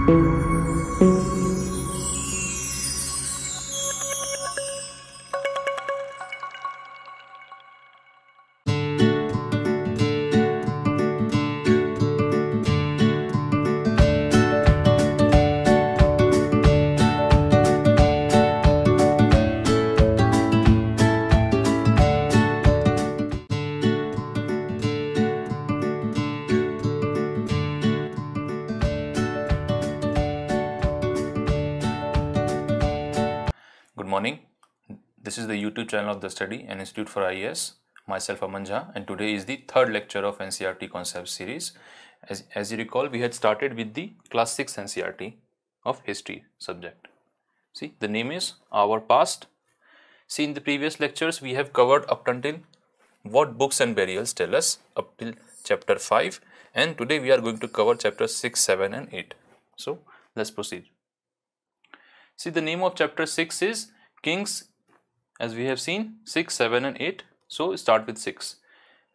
Good morning. This is the YouTube channel of the Study and Institute for IAS. Myself Aman Jha, and today is the third lecture of NCERT concept series. As you recall, we had started with the class 6 NCERT of history subject. See, the name is Our Past. See, in the previous lectures we have covered up until what books and burials tell us up till chapter 5, and today we are going to cover chapter 6, 7 and 8. So let's proceed. See, the name of chapter 6 is Kings, as we have seen 6, 7 and 8. So start with 6.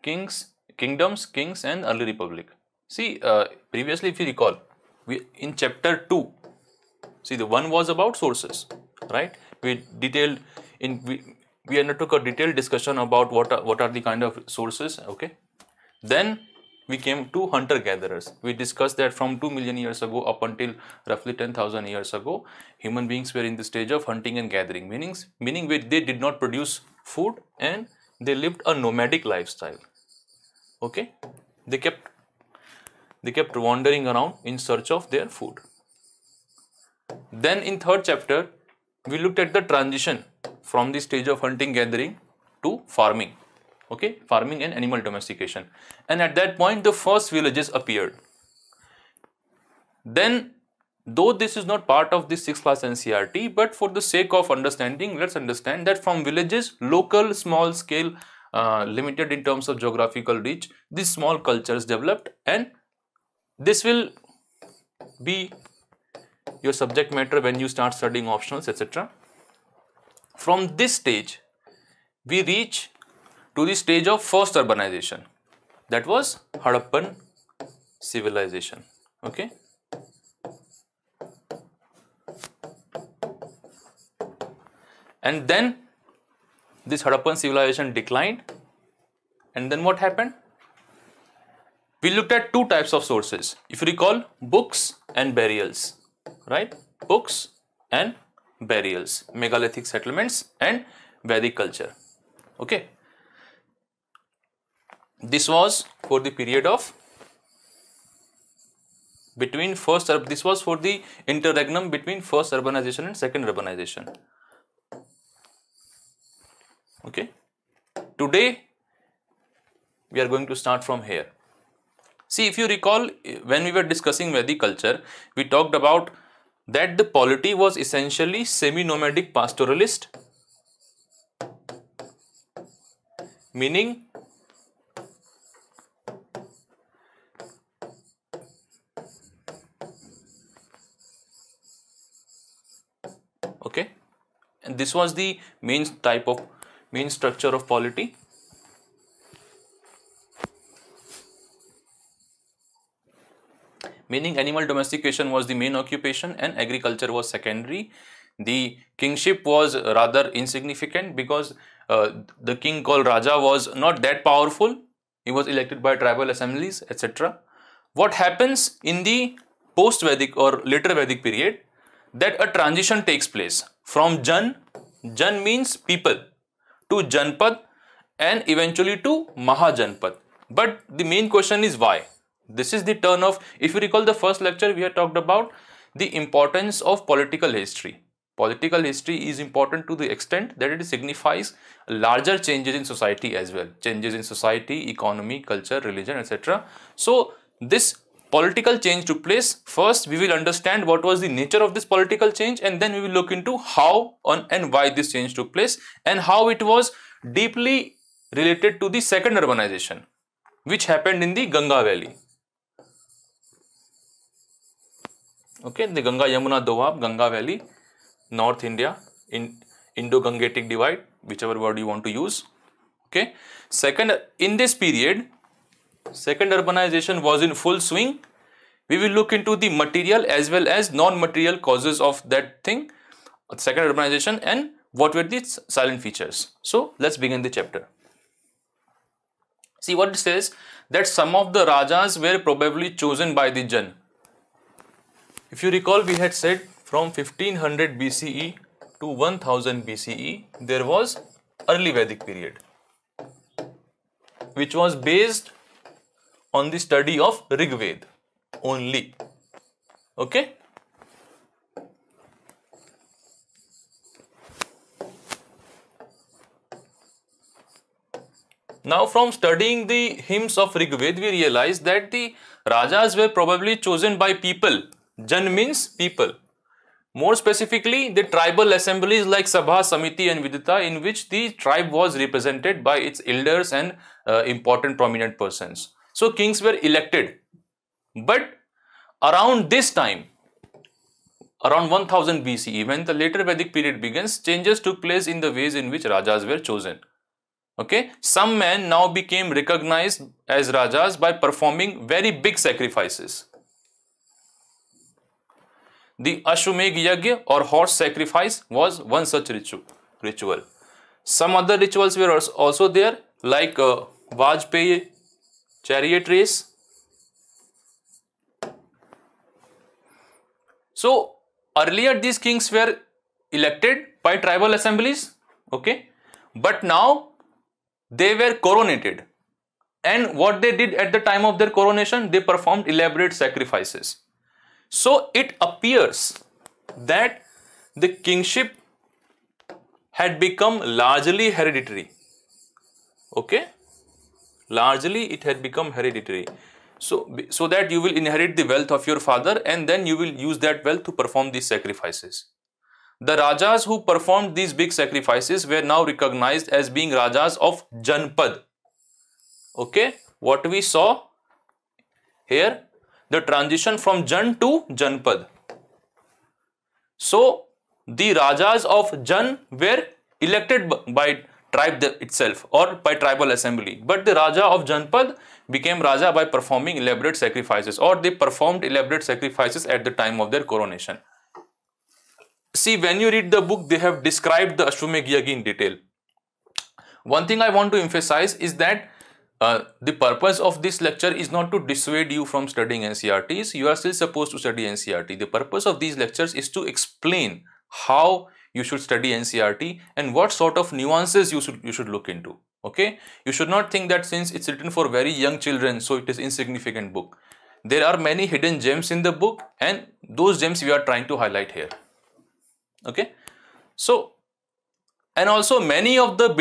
Kings, Kingdoms, Kings and Early Republic. See, previously if you recall, in chapter 2, see the one was about sources, right? We undertook a detailed discussion about what are the kind of sources, okay? Then we came to hunter-gatherers. We discussed that from 2 million years ago up until roughly 10,000 years ago, human beings were in the stage of hunting and gathering, meaning they did not produce food and they lived a nomadic lifestyle. Okay, they kept wandering around in search of their food. Then in third chapter, we looked at the transition from the stage of hunting gathering to farming. Okay, farming and animal domestication, and at that point the first villages appeared. Then, though this is not part of this 6th class NCERT, but for the sake of understanding, let's understand that from villages, local, small scale, limited in terms of geographical reach, these small cultures developed, and this will be your subject matter when you start studying optionals, etc. From this stage, we reach to the stage of first urbanization, that was Harappan civilization. Okay, and then this Harappan civilization declined, and then what happened? We looked at two types of sources, if you recall, books and burials, right? Books and burials, megalithic settlements and Vedic culture. Okay, this was for the period of this was for the interregnum between first urbanization and second urbanization. Okay, today we are going to start from here. See, if you recall, when we were discussing Vedic culture, we talked about that the polity was essentially semi-nomadic pastoralist, meaning okay, and this was the main structure of polity. Meaning animal domestication was the main occupation and agriculture was secondary. The kingship was rather insignificant because the king called Raja was not that powerful. He was elected by tribal assemblies, etc. What happens in the post-Vedic or later Vedic period, that a transition takes place from Jan means people, to Janpad and eventually to Mahajanpad. But the main question is why? This is the turn of, if you recall the first lecture, we had talked about the importance of political history. Political history is important to the extent that it signifies larger changes in society as well. Changes in society, economy, culture, religion, etc. So this political change took place. First, we will understand what was the nature of this political change, and then we will look into how and why this change took place and how it was deeply related to the second urbanization, which happened in the Ganga Valley. Okay, the Ganga Yamuna Doab, Ganga Valley, North India, in Indo-Gangetic divide, whichever word you want to use. Okay, in this period, second urbanization was in full swing, We will look into the material as well as non-material causes of that thing, second urbanization, and what were the silent features. So let's begin the chapter. See what it says, that some of the Rajas were probably chosen by the Jan. If you recall, we had said from 1500 BCE to 1000 BCE, there was early Vedic period, which was based on the study of Rig Veda only. Okay? Now, from studying the hymns of Rig Veda, we realize that the Rajas were probably chosen by people. Jan means people. More specifically, the tribal assemblies like Sabha, Samiti and Vidita, in which the tribe was represented by its elders and important prominent persons. So, kings were elected. But around this time, around 1000 BCE, when the later Vedic period begins, changes took place in the ways in which Rajas were chosen. Okay, some men now became recognized as Rajas by performing very big sacrifices. The Ashwamedh Yajna or horse sacrifice was one such ritual. Some other rituals were also there, like Vajpayee chariot race. So earlier these kings were elected by tribal assemblies, okay, but now they were coronated, and what they did at the time of their coronation, they performed elaborate sacrifices. So it appears that the kingship had become largely hereditary. Okay, largely it had become hereditary. So that you will inherit the wealth of your father, and then you will use that wealth to perform these sacrifices. The Rajas who performed these big sacrifices were now recognized as being Rajas of Janpad. Okay, what we saw here, the transition from Jan to Janpad. So the Rajas of Jan were elected by tribe itself or by tribal assembly, but the Raja of Janpad became Raja by performing elaborate sacrifices, or they performed elaborate sacrifices at the time of their coronation. See, when you read the book, they have described the Ashwamedh Yajna in detail. One thing I want to emphasize is that the purpose of this lecture is not to dissuade you from studying NCERTs. You are still supposed to study NCERT. The purpose of these lectures is to explain how you should study NCERT and what sort of nuances you should look into. Okay, you should not think that since it's written for very young children, so it is insignificant book. There are many hidden gems in the book, and those gems we are trying to highlight here. Okay, so and also many of the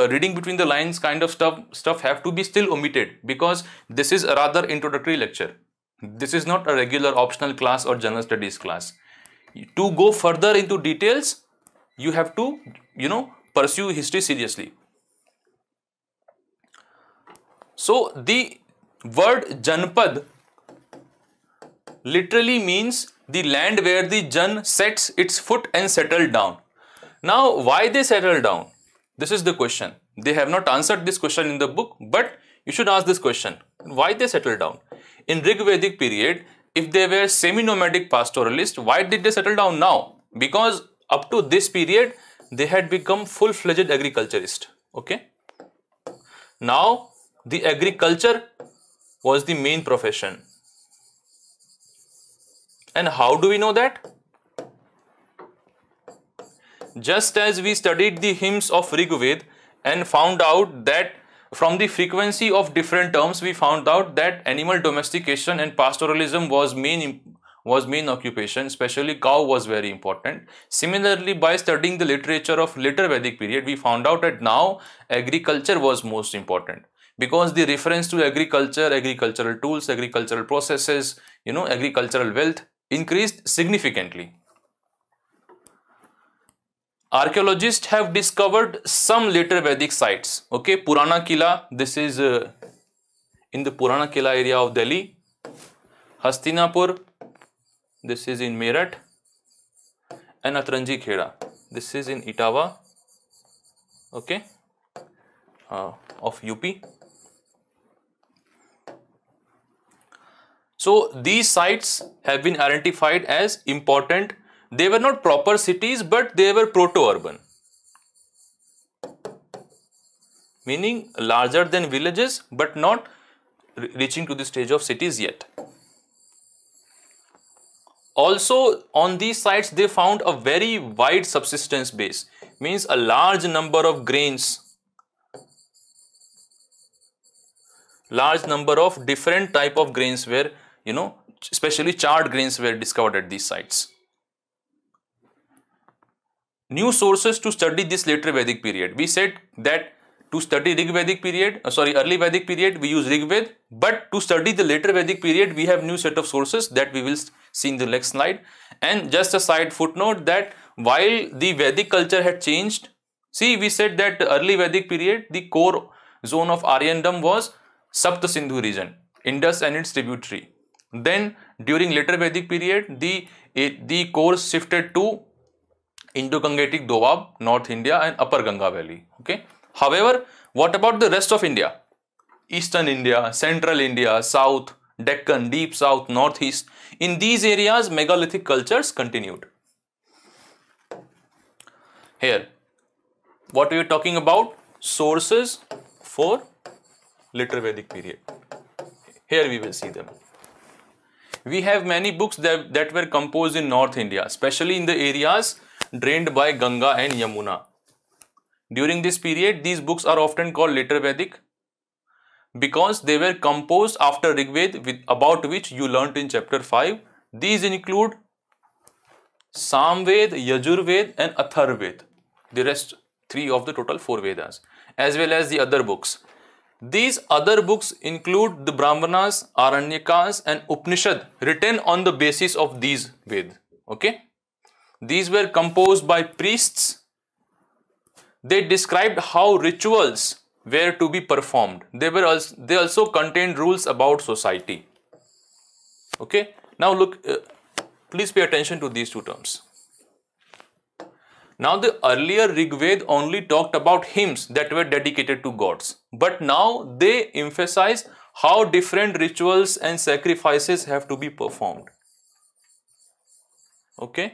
reading between the lines kind of stuff have to be still omitted, because this is a rather introductory lecture. This is not a regular optional class or general studies class. To go further into details, you have to, pursue history seriously. So the word Janpad literally means the land where the Jan sets its foot and settled down. Now, why they settled down? This is the question. They have not answered this question in the book, but you should ask this question. Why they settled down? In Rig Vedic period, if they were semi-nomadic pastoralists, why did they settle down now? Because up to this period, they had become full-fledged agriculturist. Okay. Now, the agriculture was the main profession. And how do we know that? Just as we studied the hymns of Rig Veda and found out that from the frequency of different terms, we found out that animal domestication and pastoralism was main occupation, especially cow was very important. Similarly, by studying the literature of later Vedic period, we found out that now agriculture was most important, because the reference to agriculture, agricultural tools, agricultural processes, agricultural wealth increased significantly. Archaeologists have discovered some later Vedic sites. Okay, Purana Kila, this is in the Purana Kila area of Delhi. Hastinapur, this is in Meerut. And Atranji Kheda, this is in Etawah, okay, of UP. So these sites have been identified as important. They were not proper cities, but they were proto-urban, meaning larger than villages, but not reaching to the stage of cities yet. Also on these sites they found a very wide subsistence base, means a large number of grains, large number of different type of grains were, especially charred grains were discovered at these sites. New sources to study this later Vedic period. We said that to study early Vedic period, we use Rig Veda, but to study the later Vedic period, we have new set of sources that we will see in the next slide. And just a side footnote that while the Vedic culture had changed, see, we said that early Vedic period, the core zone of Aryandom was Sapta Sindhu region, Indus and its tributary. Then during later Vedic period, the core shifted to Indo-Gangetic Doab, North India and Upper Ganga Valley. Okay. However, what about the rest of India? Eastern India, Central India, South, Deccan, Deep South, Northeast. In these areas, megalithic cultures continued. Here, what we are talking about? Sources for later Vedic period. Here we will see them. We have many books that were composed in North India, especially in the areas drained by Ganga and Yamuna. During this period, these books are often called later Vedic because they were composed after Rig Veda, about which you learnt in chapter 5. These include Samved, Yajurved and Atharved, the rest 3 of the total 4 Vedas, as well as the other books. These other books include the Brahmanas, Aranyakas and Upanishad written on the basis of these Ved. Okay? These were composed by priests. They described how rituals were to be performed. They also contained rules about society. Okay? Now look, please pay attention to these 2 terms. Now the earlier Rig Veda only talked about hymns that were dedicated to gods. But now they emphasize how different rituals and sacrifices have to be performed. Okay?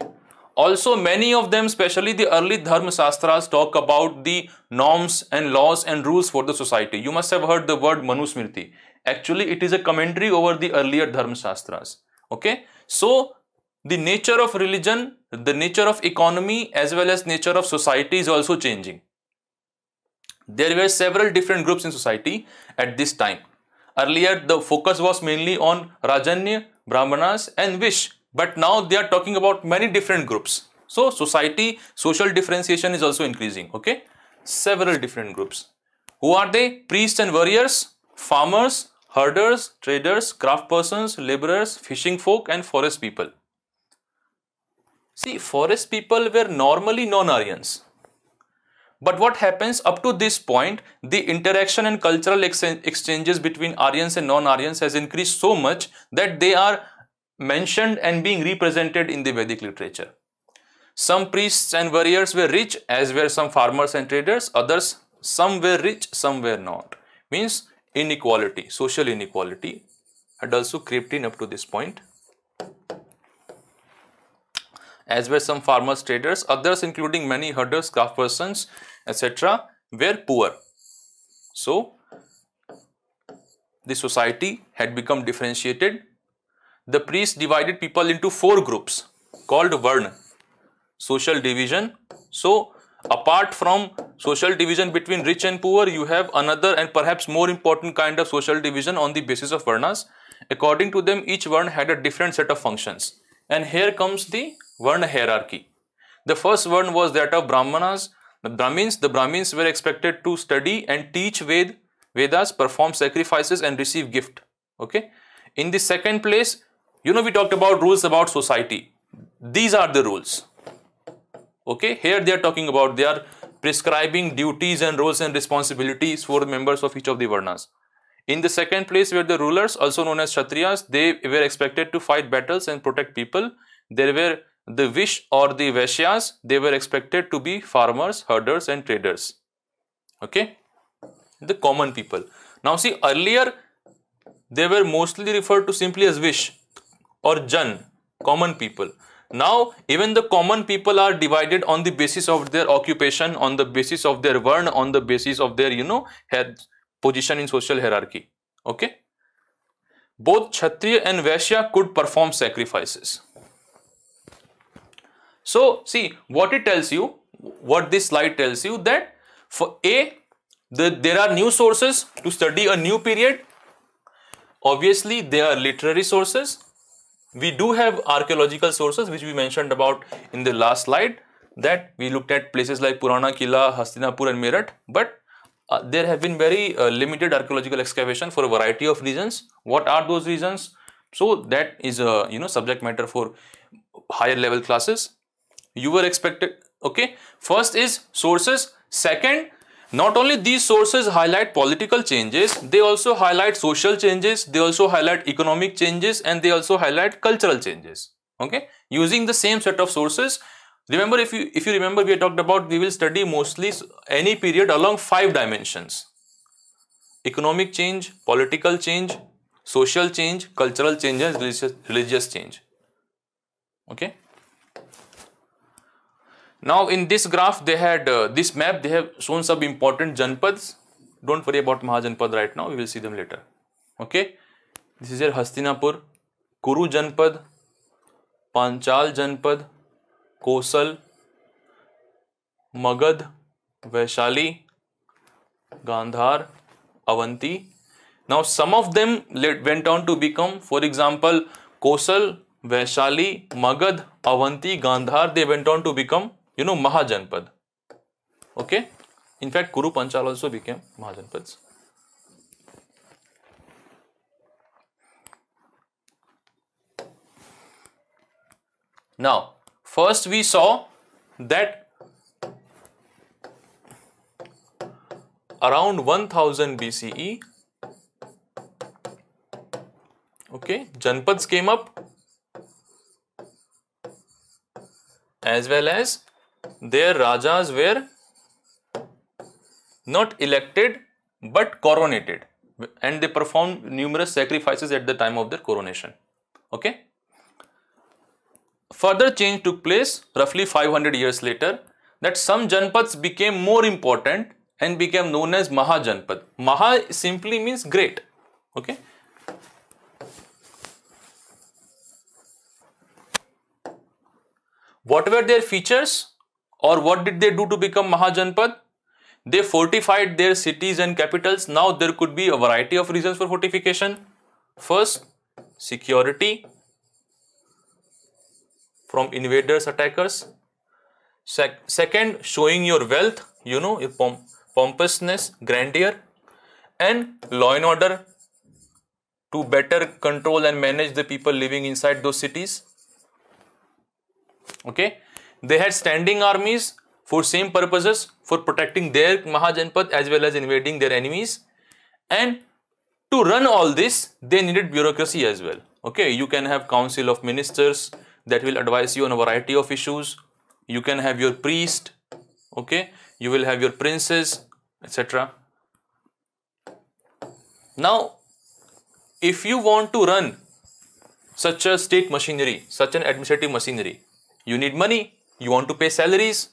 Also, many of them, especially the early Dharma Shastras, talk about the norms and laws and rules for the society. You must have heard the word Manusmriti. Actually, it is a commentary over the earlier Dharma Shastras. Okay? So, the nature of religion, the nature of economy, as well as nature of society is also changing. There were several different groups in society at this time. Earlier, the focus was mainly on Rajanya, Brahmanas and Vish. But now they are talking about many different groups. So society, social differentiation is also increasing. Okay? Several different groups. Who are they? Priests and warriors, farmers, herders, traders, craftspersons, laborers, fishing folk and forest people. See, forest people were normally non-Aryans. But what happens up to this point, the interaction and cultural exchanges between Aryans and non-Aryans has increased so much that they are mentioned and being represented in the Vedic literature. Some priests and warriors were rich, as were some farmers and traders. Others, some were rich, some were not. Means inequality, social inequality had also crept in up to this point. As were some farmers, traders. Others, including many herders, craftspersons, etc., were poor. So the society had become differentiated. The priests divided people into 4 groups called Varna, social division. So apart from social division between rich and poor, you have another and perhaps more important kind of social division on the basis of Varnas. According to them, each Varna had a different set of functions. And here comes the Varna hierarchy. The first Varna was that of Brahmanas. The Brahmins were expected to study and teach Vedas, perform sacrifices and receive gift. Okay. In the second place, we talked about rules about society. These are the rules. Okay, here they are talking about, they are prescribing duties and roles and responsibilities for the members of each of the Varnas. In the second place were the rulers, also known as Kshatriyas. They were expected to fight battles and protect people. There were the Vish or the Vaishyas. They were expected to be farmers, herders and traders. Okay, the common people. Now see, earlier they were mostly referred to simply as Vish or Jan, common people. Now, even the common people are divided on the basis of their occupation, on the basis of their varna, on the basis of their, position in social hierarchy. Okay. Both Kshatriya and Vaishya could perform sacrifices. So, see what it tells you, what this slide tells you, that for there are new sources to study a new period. Obviously, they are literary sources. We do have archaeological sources, which we mentioned about in the last slide, that we looked at places like Purana Kila, Hastinapur and Meerut, but there have been very limited archaeological excavation for a variety of reasons. What are those reasons? So that is a subject matter for higher level classes. You were expected. Okay, first is sources. Second, not only these sources highlight political changes, they also highlight social changes, they also highlight economic changes, and they also highlight cultural changes. Okay, using the same set of sources. Remember, if you remember, we had talked about we will study mostly any period along 5 dimensions: economic change, political change, social change, cultural change, and religious change. Okay. Now in this graph, they had this map, they have shown some important Janpads. Don't worry about Mahajanpad right now, we will see them later. Okay, this is your Hastinapur, Kuru Janpad, Panchal Janpad, Kosal, Magad, Vaishali, Gandhar, Avanti. Now some of them went on to become, for example, Kosal, Vaishali, Magad, Avanti, Gandhar, they went on to become Mahajanpad. Okay. In fact, Kuru Panchal also became Mahajanpads. Now, first we saw that around 1000 BCE, okay, Janpads came up, as well as their Rajas were not elected but coronated, and they performed numerous sacrifices at the time of their coronation. Okay. Further change took place roughly 500 years later, that some Janpads became more important and became known as Mahajanpad. Maha simply means great. Okay. What were their features, or what did they do to become Mahajanpad? They fortified their cities and capitals. Now there could be a variety of reasons for fortification. First, security from invaders, attackers. Second, showing your wealth, your pompousness, grandeur. And law and order, to better control and manage the people living inside those cities. Okay. They had standing armies for same purposes, for protecting their Mahajanpad as well as invading their enemies. And to run all this, they needed bureaucracy as well. Okay, you can have council of ministers that will advise you on a variety of issues. You can have your priest, okay, you will have your princes, etc. Now, if you want to run such a state machinery, such an administrative machinery, you need money. You want to pay salaries,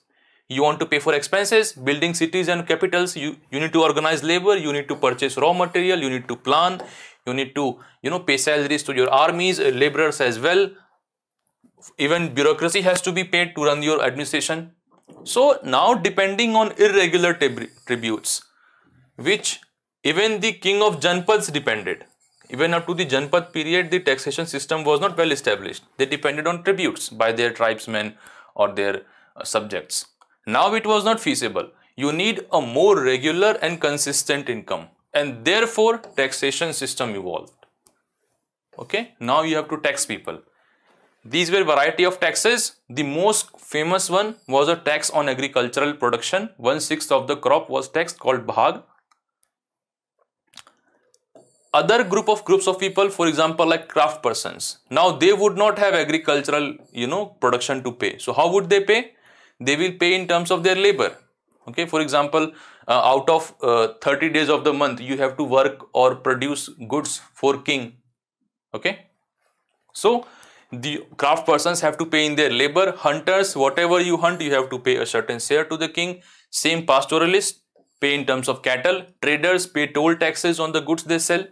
you want to pay for expenses, building cities and capitals, you need to organize labor, you need to purchase raw material, you need to plan, you need to, pay salaries to your armies, laborers as well. Even bureaucracy has to be paid to run your administration. So now, depending on irregular tributes, which even the king of Janpads depended, even up to the Janpad period, the taxation system was not well established. They depended on tributes by their tribesmen or their subjects. Now it was not feasible. You need a more regular and consistent income, and therefore taxation system evolved. Okay, now you have to tax people. These were variety of taxes. The most famous one was a tax on agricultural production. 1/6 of the crop was taxed, called Bhag. Other groups of people, for example, like craft persons, now they would not have agricultural, production to pay. So how would they pay? They will pay in terms of their labor. Okay, for example, out of 30 days of the month, you have to work or produce goods for king. Okay, so the craft persons have to pay in their labor. Hunters, whatever you hunt, you have to pay a certain share to the king. Same pastoralists pay in terms of cattle. Traders pay toll taxes on the goods they sell.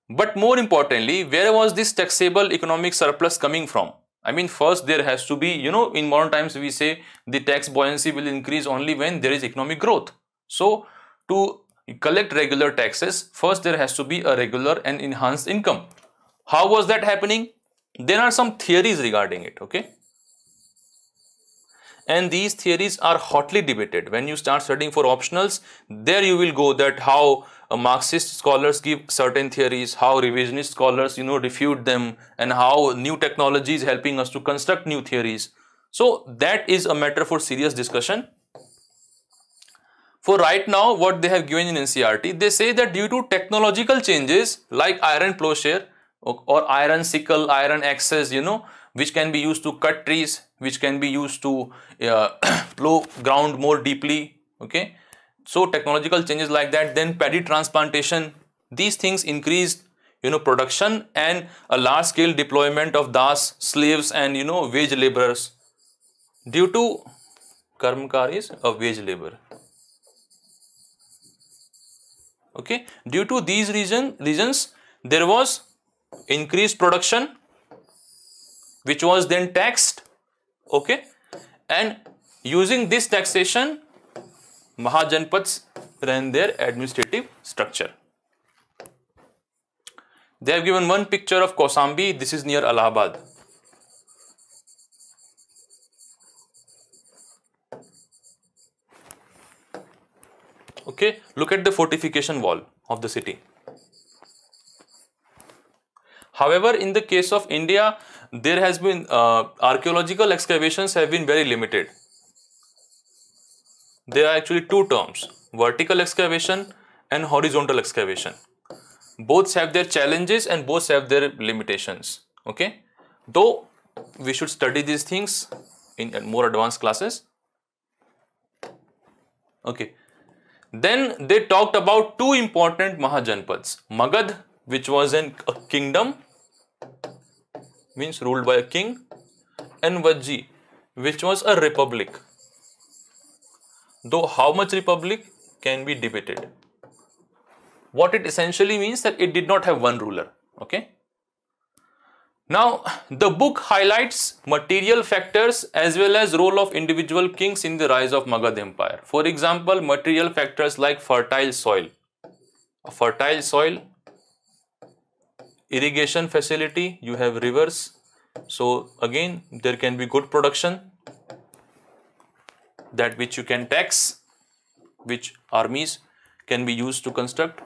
But more importantly, where was this taxable economic surplus coming from? I mean, first there has to be, in modern times we say the tax buoyancy will increase only when there is economic growth. So, to collect regular taxes, first there has to be a regular and enhanced income. How was that happening? There are some theories regarding it, okay? And these theories are hotly debated. When you start studying for optionals, there you will go that how Marxist scholars give certain theories, how revisionist scholars, refute them, and how new technology is helping us to construct new theories. So that is a matter for serious discussion. For right now, what they have given in NCERT, they say that due to technological changes like iron plowshare or iron sickle, iron axes, which can be used to cut trees, which can be used to plow ground more deeply, okay. So technological changes like that, then paddy transplantation, these things increased, production and a large scale deployment of das, slaves and, wage laborers. Due to karmakar is a wage labor. Okay, due to these reasons, there was increased production, which was then taxed, okay, and using this taxation, Mahajanpads ran their administrative structure. They have given one picture of Kausambi. This is near Allahabad. Okay, look at the fortification wall of the city. However, in the case of India, there has been archaeological excavations have been very limited. There are actually two terms, vertical excavation and horizontal excavation. Both have their challenges and both have their limitations. Okay, though we should study these things in more advanced classes. Okay, then they talked about two important Mahajanpads, Magad, which was a kingdom, means ruled by a king, and Vajji, which was a republic. Though how much republic can be debated. What it essentially means that it did not have one ruler. Okay. Now the book highlights material factors as well as role of individual kings in the rise of Magad Empire. For example, material factors like fertile soil. A fertile soil, irrigation facility, you have rivers. So again, there can be good production, that which you can tax, which armies can be used to construct.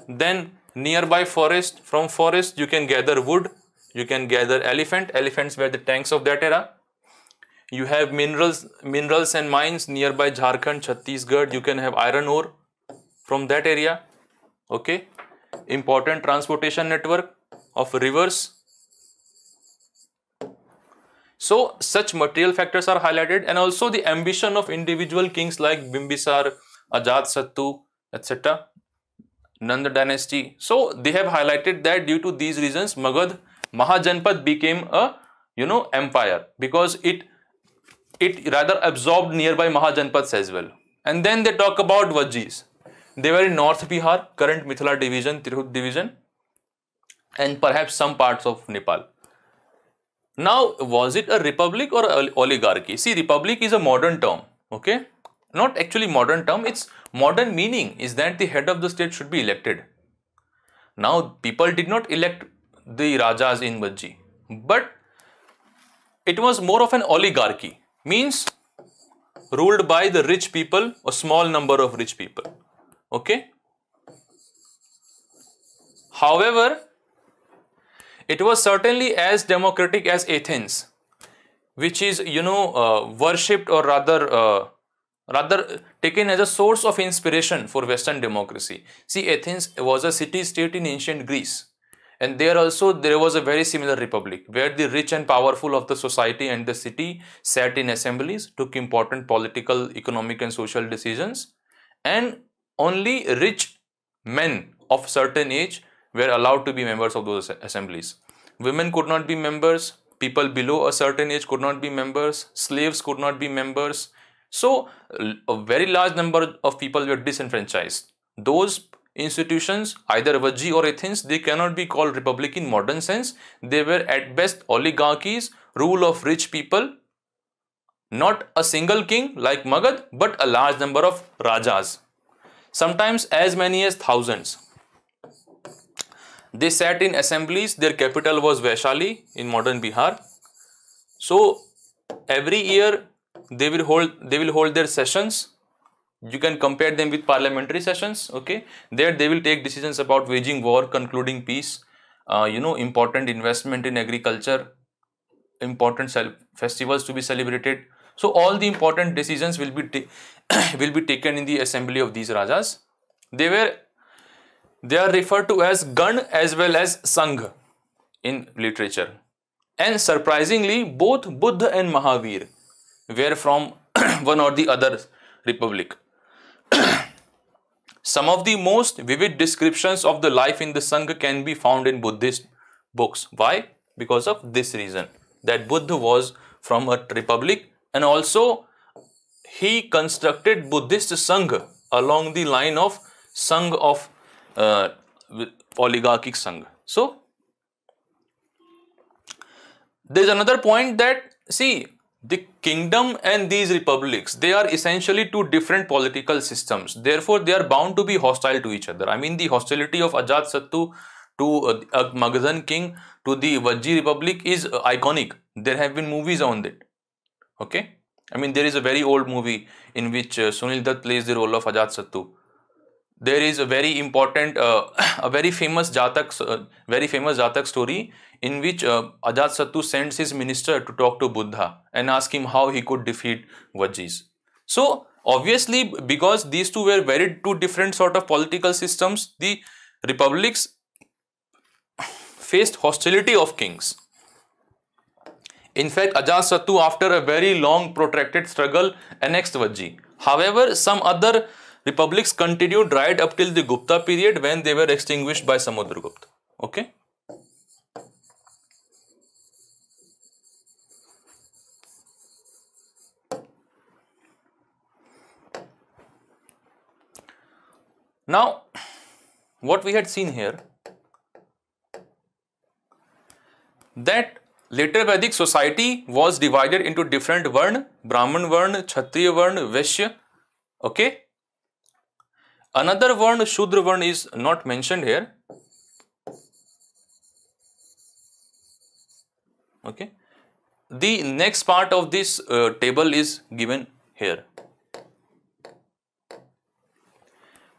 Then nearby forest, from forest you can gather wood, you can gather elephants were the tanks of that era. You have minerals and mines nearby Jharkhand, Chhattisgarh, you can have iron ore from that area. Okay, important transportation network of rivers. So such material factors are highlighted, and also the ambition of individual kings like Bimbisar, Ajatasattu, etc. Nanda dynasty. So they have highlighted that due to these reasons, Magad Mahajanpad became a empire, because it rather absorbed nearby Mahajanpads as well. And then they talk about Vajjis. They were in North Bihar, current Mithila division, Tirhut division, and perhaps some parts of Nepal. Now, was it a republic or an oligarchy? See, republic is a modern term, okay? Not actually modern term, its modern meaning is that the head of the state should be elected. Now, people did not elect the Rajas in Vajji, but it was more of an oligarchy, means ruled by the rich people, a small number of rich people, okay? However, it was certainly as democratic as Athens, which is, worshipped, or rather taken as a source of inspiration for Western democracy. See, Athens was a city-state in ancient Greece, And there also there was a very similar republic where the rich and powerful of the society and the city sat in assemblies, took important political, economic and social decisions, and only rich men of certain age were allowed to be members of those assemblies. Women could not be members, people below a certain age could not be members, slaves could not be members. So a very large number of people were disenfranchised. Those institutions, either Vajji or Athens, they cannot be called republic in modern sense. They were at best oligarchies, rule of rich people, not a single king like Magad, but a large number of rajas, sometimes as many as thousands. They sat in assemblies. Their capital was Vaishali in modern Bihar. So every year they will hold their sessions. You can compare them with parliamentary sessions. Okay, there they will take decisions about waging war, concluding peace, important investment in agriculture, important festivals to be celebrated. So all the important decisions will be will be taken in the assembly of these rajas. They are referred to as Gan as well as Sangh in literature. And surprisingly, both Buddha and Mahavir were from one or the other republic. Some of the most vivid descriptions of the life in the Sangh can be found in Buddhist books. Why? Because of this reason, that Buddha was from a republic, and also he constructed Buddhist Sangh along the line of Sangh of oligarchic Sangh. So there is another point that, see, the kingdom and these republics, they are essentially two different political systems. Therefore, they are bound to be hostile to each other. I mean, the hostility of Ajatasattu to a Magadhan king to the Vajji republic is iconic. There have been movies on it. Okay, I mean, there is a very old movie in which Sunil Dutt plays the role of Ajatasattu. There is a very important, a very famous Jatak story in which Ajatasattu sends his minister to talk to Buddha and ask him how he could defeat Vajjis. So obviously, because these two were two different sort of political systems, the republics faced hostility of kings. In fact, Ajatasattu, after a very long protracted struggle, annexed Vajji. However, some other republics continued right up till the Gupta period, when they were extinguished by Samudragupta. Okay. Now, what we had seen here, that later Vedic society was divided into different varna: Brahman varna, Kshatriya varna, Vaishya. Okay. Another varna, Shudra varna, is not mentioned here. Okay. The next part of this table is given here.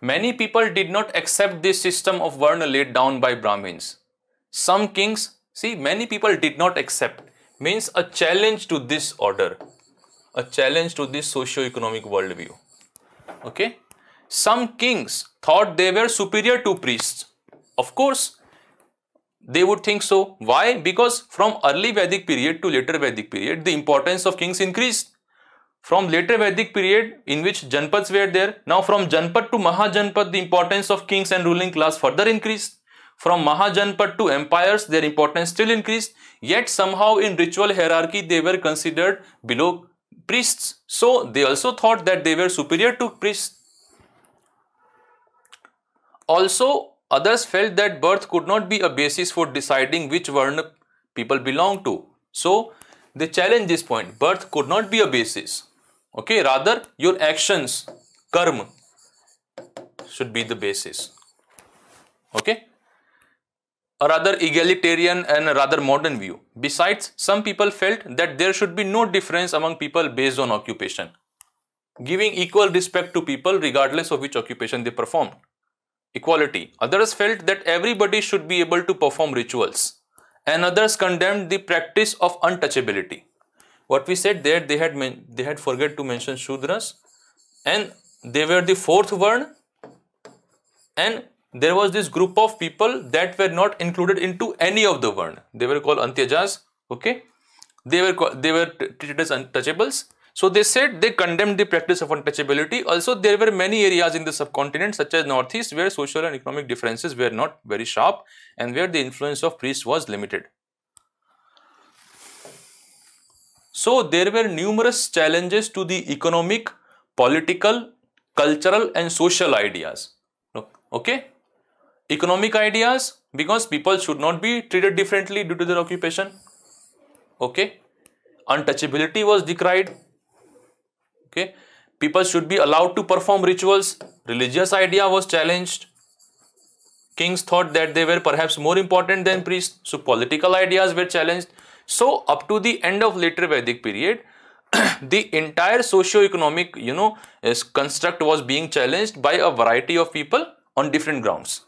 Many people did not accept this system of varna laid down by Brahmins. Some kings, see, many people did not accept, means a challenge to this order, a challenge to this socio-economic worldview. Okay. Some kings thought they were superior to priests. Of course, they would think so. Why? Because from early Vedic period to later Vedic period, the importance of kings increased. From later Vedic period, in which Janpads were there, now from Janpad to Mahajanpad, the importance of kings and ruling class further increased. From Mahajanpad to empires, their importance still increased. Yet somehow in ritual hierarchy, they were considered below priests. So they also thought that they were superior to priests. Also, others felt that birth could not be a basis for deciding which varna people belong to. So they challenged this point. Birth could not be a basis. Okay, rather your actions, karma, should be the basis. Okay, a rather egalitarian and a rather modern view. Besides, some people felt that there should be no difference among people based on occupation, giving equal respect to people regardless of which occupation they performed. Equality. Others felt that everybody should be able to perform rituals, and others condemned the practice of untouchability. What we said there, they had forget to mention Shudras, and they were the fourth varna, and there was this group of people that were not included into any of the Varna. They were called Antyajas. Okay, they were treated as untouchables. So they said they condemned the practice of untouchability. Also, there were many areas in the subcontinent, such as Northeast, where social and economic differences were not very sharp and where the influence of priests was limited. So there were numerous challenges to the economic, political, cultural and social ideas. Okay, economic ideas, because people should not be treated differently due to their occupation. Okay, untouchability was decried. Okay, people should be allowed to perform rituals. Religious idea was challenged. Kings thought that they were perhaps more important than priests, so political ideas were challenged. So up to the end of later Vedic period, the entire socio-economic, construct was being challenged by a variety of people on different grounds.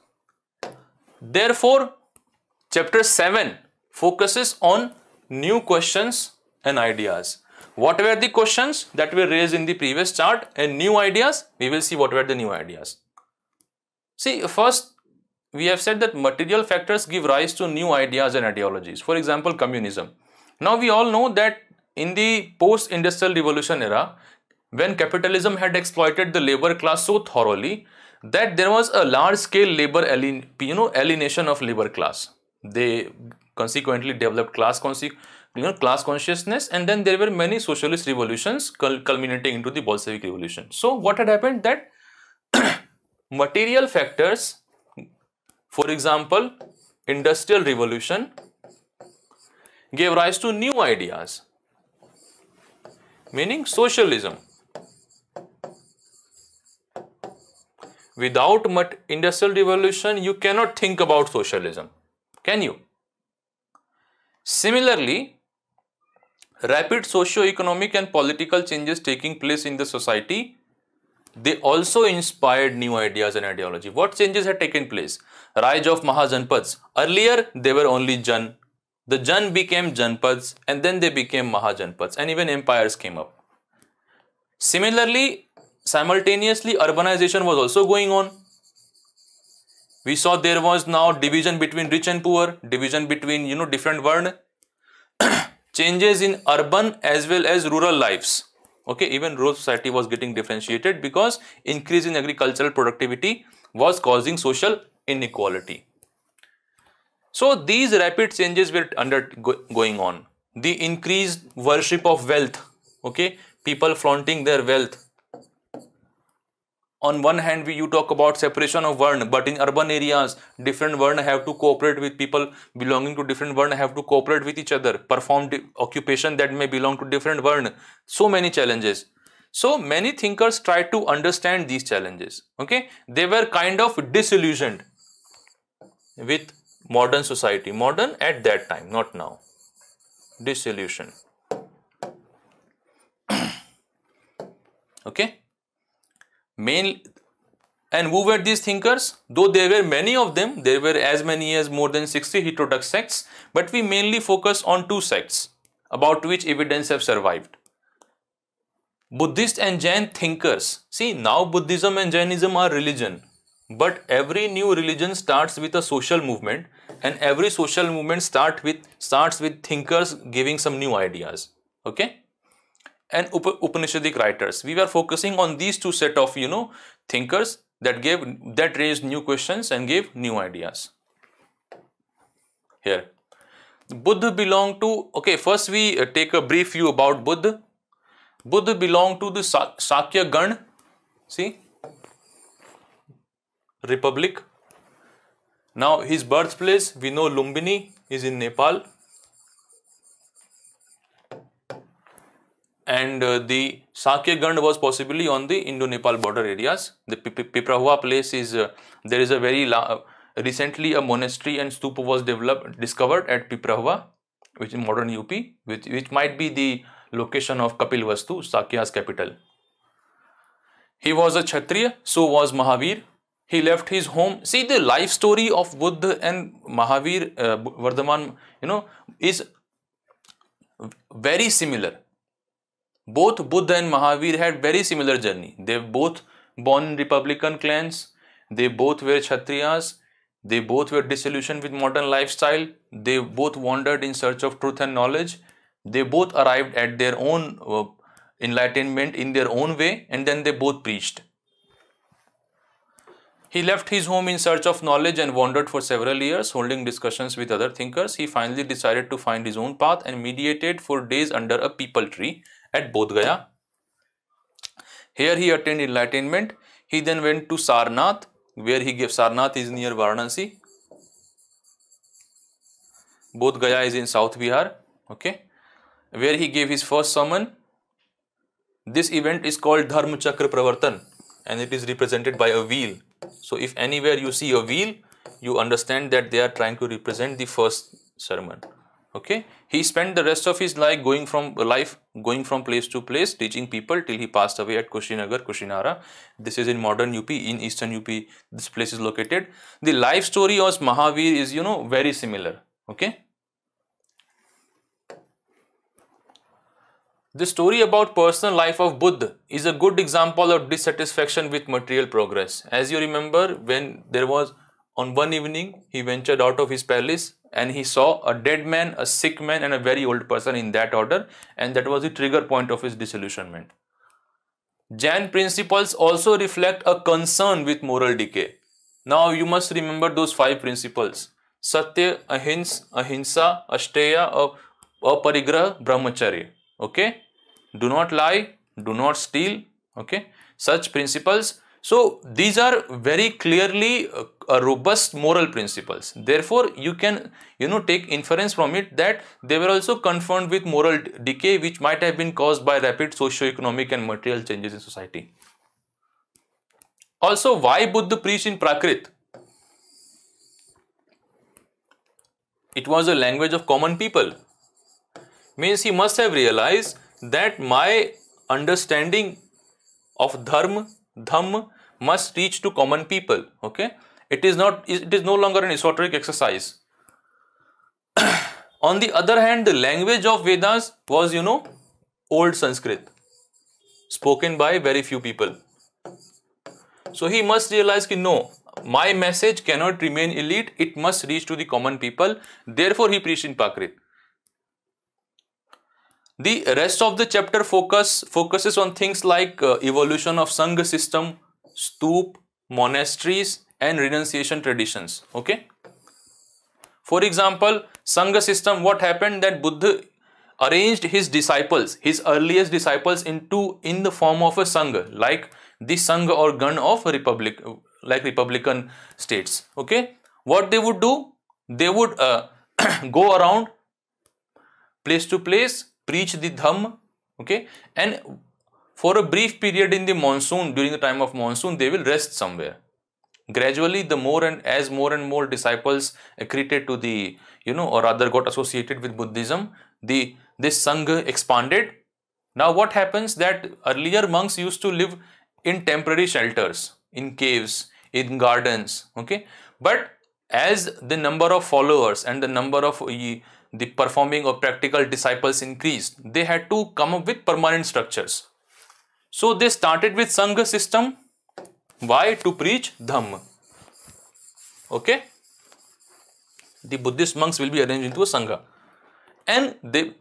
Therefore, chapter 7 focuses on new questions and ideas. What were the questions that were raised in the previous chart and new ideas? We will see what were the new ideas. See, first we have said that material factors give rise to new ideas and ideologies. For example, communism. Now we all know that in the post-industrial revolution era, when capitalism had exploited the labor class so thoroughly that there was a large-scale labor alienation of labor class. They consequently developed class consciousness, and then there were many socialist revolutions culminating into the Bolshevik revolution. So what had happened, that material factors, for example, industrial revolution, gave rise to new ideas, meaning socialism. Without industrial revolution, you cannot think about socialism, can you? Similarly, rapid socio-economic and political changes taking place in the society, they also inspired new ideas and ideology. What changes had taken place? Rise of Mahajanpads. Earlier, they were only Jan. The Jan became Janpads, and then they became Mahajanpads, and even empires came up. Similarly, simultaneously, urbanization was also going on. We saw there was now division between rich and poor, division between, different Varna, changes in urban as well as rural lives. Okay, even rural society was getting differentiated because increase in agricultural productivity was causing social inequality. So these rapid changes were going on. The increased worship of wealth, okay, people flaunting their wealth. On one hand, you talk about separation of Varna, but in urban areas, different Varna have to cooperate with people belonging to different Varna, have to cooperate with each other, perform occupation that may belong to different Varna. So many challenges. So many thinkers tried to understand these challenges. Okay, they were kind of disillusioned with modern society. Modern at that time, not now. Disillusion. Okay. And who were these thinkers? Though there were many of them, there were as many as more than 60 heterodox sects, but we mainly focus on two sects about which evidence have survived. Buddhist and Jain thinkers. See, now Buddhism and Jainism are religion, but every new religion starts with a social movement, and every social movement starts with thinkers giving some new ideas. Okay? And Upanishadic writers. We were focusing on these two set of thinkers that raised new questions and gave new ideas. Here, Buddha belonged to. Okay, first we take a brief view about Buddha. Buddha belonged to the Sakya Gan. See, Republic. Now his birthplace, we know Lumbini is in Nepal. And the Sakya Gand was possibly on the Indo-Nepal border areas. The Piprahua place is, there is a very, recently a monastery and stupa was discovered at Piprahua, which is modern UP, which might be the location of Kapilvastu, Sakya's capital. He was a Kshatriya, so was Mahavir. He left his home. See, the life story of Buddha and Mahavir, Vardhaman, is very similar. Both Buddha and Mahavir had very similar journey. They both born in republican clans. They both were Kshatriyas. They both were disillusioned with modern lifestyle. They both wandered in search of truth and knowledge. They both arrived at their own enlightenment in their own way, and then they both preached. He left his home in search of knowledge and wandered for several years, holding discussions with other thinkers. He finally decided to find his own path and meditated for days under a peepal tree at Bodh Gaya. Here he attained enlightenment. He then went to Sarnath, where he gave, Sarnath is near Varanasi. Bodh Gaya is in South Bihar, okay, where he gave his first sermon. This event is called Dharma Chakra Pravartan, and it is represented by a wheel. So if anywhere you see a wheel, you understand that they are trying to represent the first sermon. Okay, he spent the rest of his life going from place to place, teaching people till he passed away at Kushinagar, Kushinara. This is in modern UP, in eastern UP. This place is located. The life story of Mahavir is, very similar. Okay. The story about personal life of Buddha is a good example of dissatisfaction with material progress. As you remember, when there was, on one evening, he ventured out of his palace and he saw a dead man, a sick man and a very old person in that order, and that was the trigger point of his disillusionment. Jain principles also reflect a concern with moral decay. Now you must remember those 5 principles: Satya, Ahimsa, Asteya, Aparigraha, Brahmacharya. Okay, do not lie, do not steal. Okay, such principles. So these are very clearly robust moral principles. Therefore, you can take inference from it that they were also confronted with moral decay, which might have been caused by rapid socio-economic and material changes in society. Also, why Buddha preached in Prakrit? It was a language of common people. Means he must have realized that my understanding of dhamma must reach to common people. Okay, it is no longer an esoteric exercise. On the other hand, the language of Vedas was old Sanskrit, spoken by very few people. So he must realize that no, my message cannot remain elite, it must reach to the common people. Therefore he preached in Prakrit. The rest of the chapter focuses on things like evolution of Sangha system, stup, monasteries and renunciation traditions. Okay. For example, Sangha system, what happened that Buddha arranged his disciples, his earliest disciples in the form of a Sangha, like the Sangha or Gan of a republic, like republican states. Okay. What they would do? They would go around place to place, preach the Dhamma, okay, and for a brief period in the monsoon, during the time of monsoon, they will rest somewhere. Gradually, more and more disciples accreted to the, or rather got associated with Buddhism, this Sangha expanded. Now what happens that earlier monks used to live in temporary shelters, in caves, in gardens, okay, but as the number of followers and the number of the performing or practical disciples increased, they had to come up with permanent structures. So they started with Sangha system. Why? To preach Dhamma. Okay. The Buddhist monks will be arranged into a Sangha. And they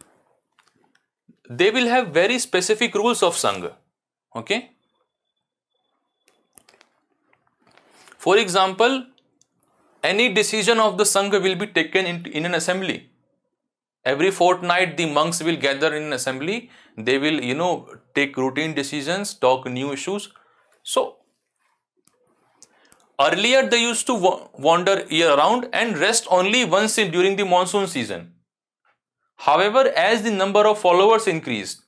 will have very specific rules of Sangha. Okay. For example, any decision of the Sangha will be taken in an assembly. Every fortnight, the monks will gather in an assembly. They will, take routine decisions, talk new issues. So, earlier they used to wander year round and rest only once during the monsoon season. However, as the number of followers increased,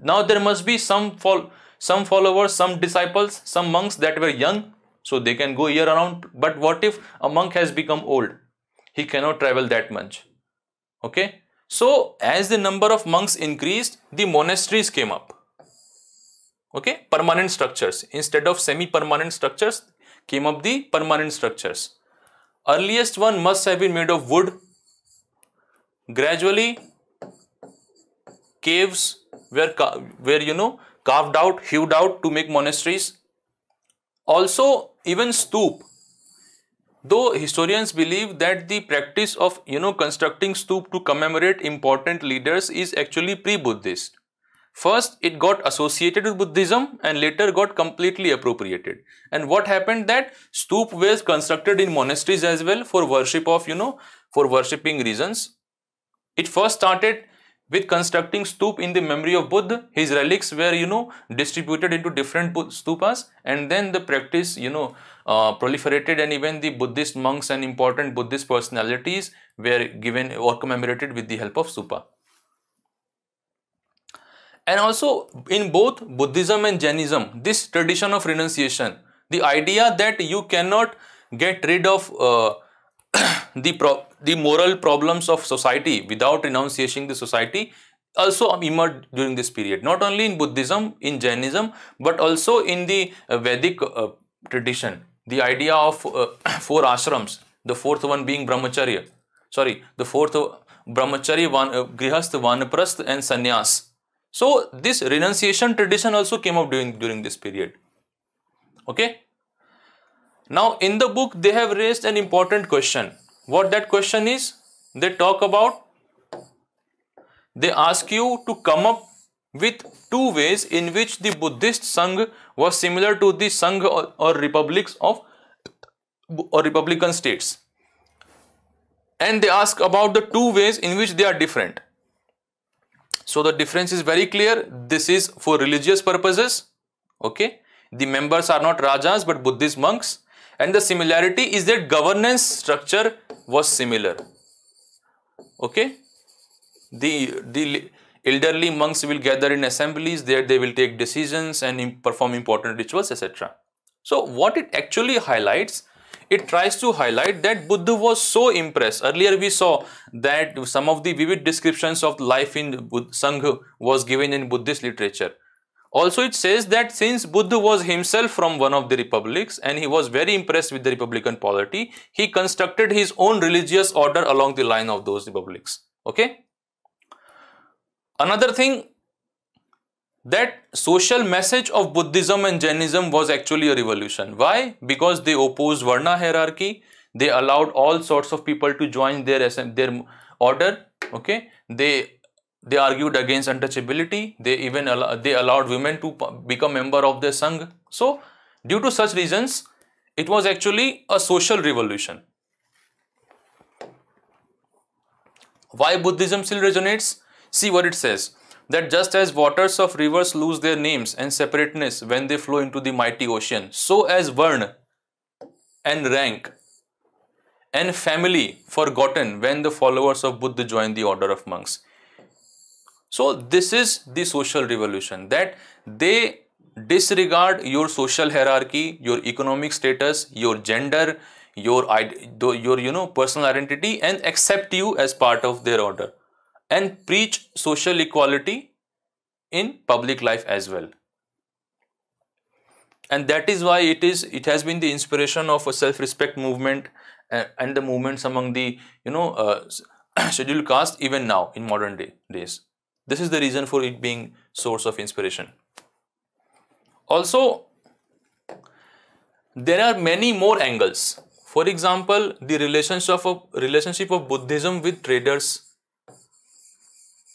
now there must be some followers, some disciples, some monks that were young, so they can go year round. But what if a monk has become old? He cannot travel that much. Okay, so as the number of monks increased, the monasteries came up. Okay, permanent structures. Instead of semi-permanent structures, came up the permanent structures. Earliest one must have been made of wood. Gradually, caves were carved out, hewed out to make monasteries. Also, even stup, though historians believe that the practice of constructing stup to commemorate important leaders is actually pre-Buddhist. First, it got associated with Buddhism and later got completely appropriated. And what happened that stup were constructed in monasteries as well for worship of, for worshipping reasons. It first started with constructing stup in the memory of Buddha. His relics were, distributed into different stupas, and then the practice, proliferated, and even the Buddhist monks and important Buddhist personalities were given or commemorated with the help of stupa. And also in both Buddhism and Jainism, this tradition of renunciation, the idea that you cannot get rid of the moral problems of society without renunciating the society also emerged during this period. Not only in Buddhism, in Jainism, but also in the Vedic tradition. The idea of 4 ashrams, the fourth one being brahmacharya. The fourth brahmacharya, grihasth, vanaprasth and sannyas. So this renunciation tradition also came up during this period. Okay. Now in the book they have raised an important question. What that question is? They talk about, they ask you to come up with 2 ways in which the Buddhist Sangh was similar to the Sangh or republics of or republican states. And they ask about the 2 ways in which they are different. So the difference is very clear. This is for religious purposes. Okay. The members are not rajas but Buddhist monks. And the similarity is that governance structure was similar. Okay. The elderly monks will gather in assemblies. There they will take decisions and perform important rituals, etc. So what it actually highlights, it tries to highlight that Buddha was so impressed. Earlier we saw that some of the vivid descriptions of life in Sangha was given in Buddhist literature. Also it says that since Buddha was himself from one of the republics and he was very impressed with the republican polity, he constructed his own religious order along the line of those republics. Okay. Another thing, that social message of Buddhism and Jainism was actually a revolution. Why? Because they opposed Varna hierarchy. They allowed all sorts of people to join their order. Okay. They argued against untouchability. They even allowed women to become member of their Sangh. So due to such reasons, it was actually a social revolution. Why Buddhism still resonates? See what it says. That just as waters of rivers lose their names and separateness when they flow into the mighty ocean, so as Varna and rank and family forgotten when the followers of Buddha join the order of monks. So this is the social revolution, that they disregard your social hierarchy, your economic status, your gender, your personal identity, and accept you as part of their order, and preach social equality in public life as well. And that is why it has been the inspiration of a self-respect movement and the movements among the scheduled caste even now in modern days. This is the reason for it being source of inspiration. Also, there are many more angles. For example, the relationship of Buddhism with traders,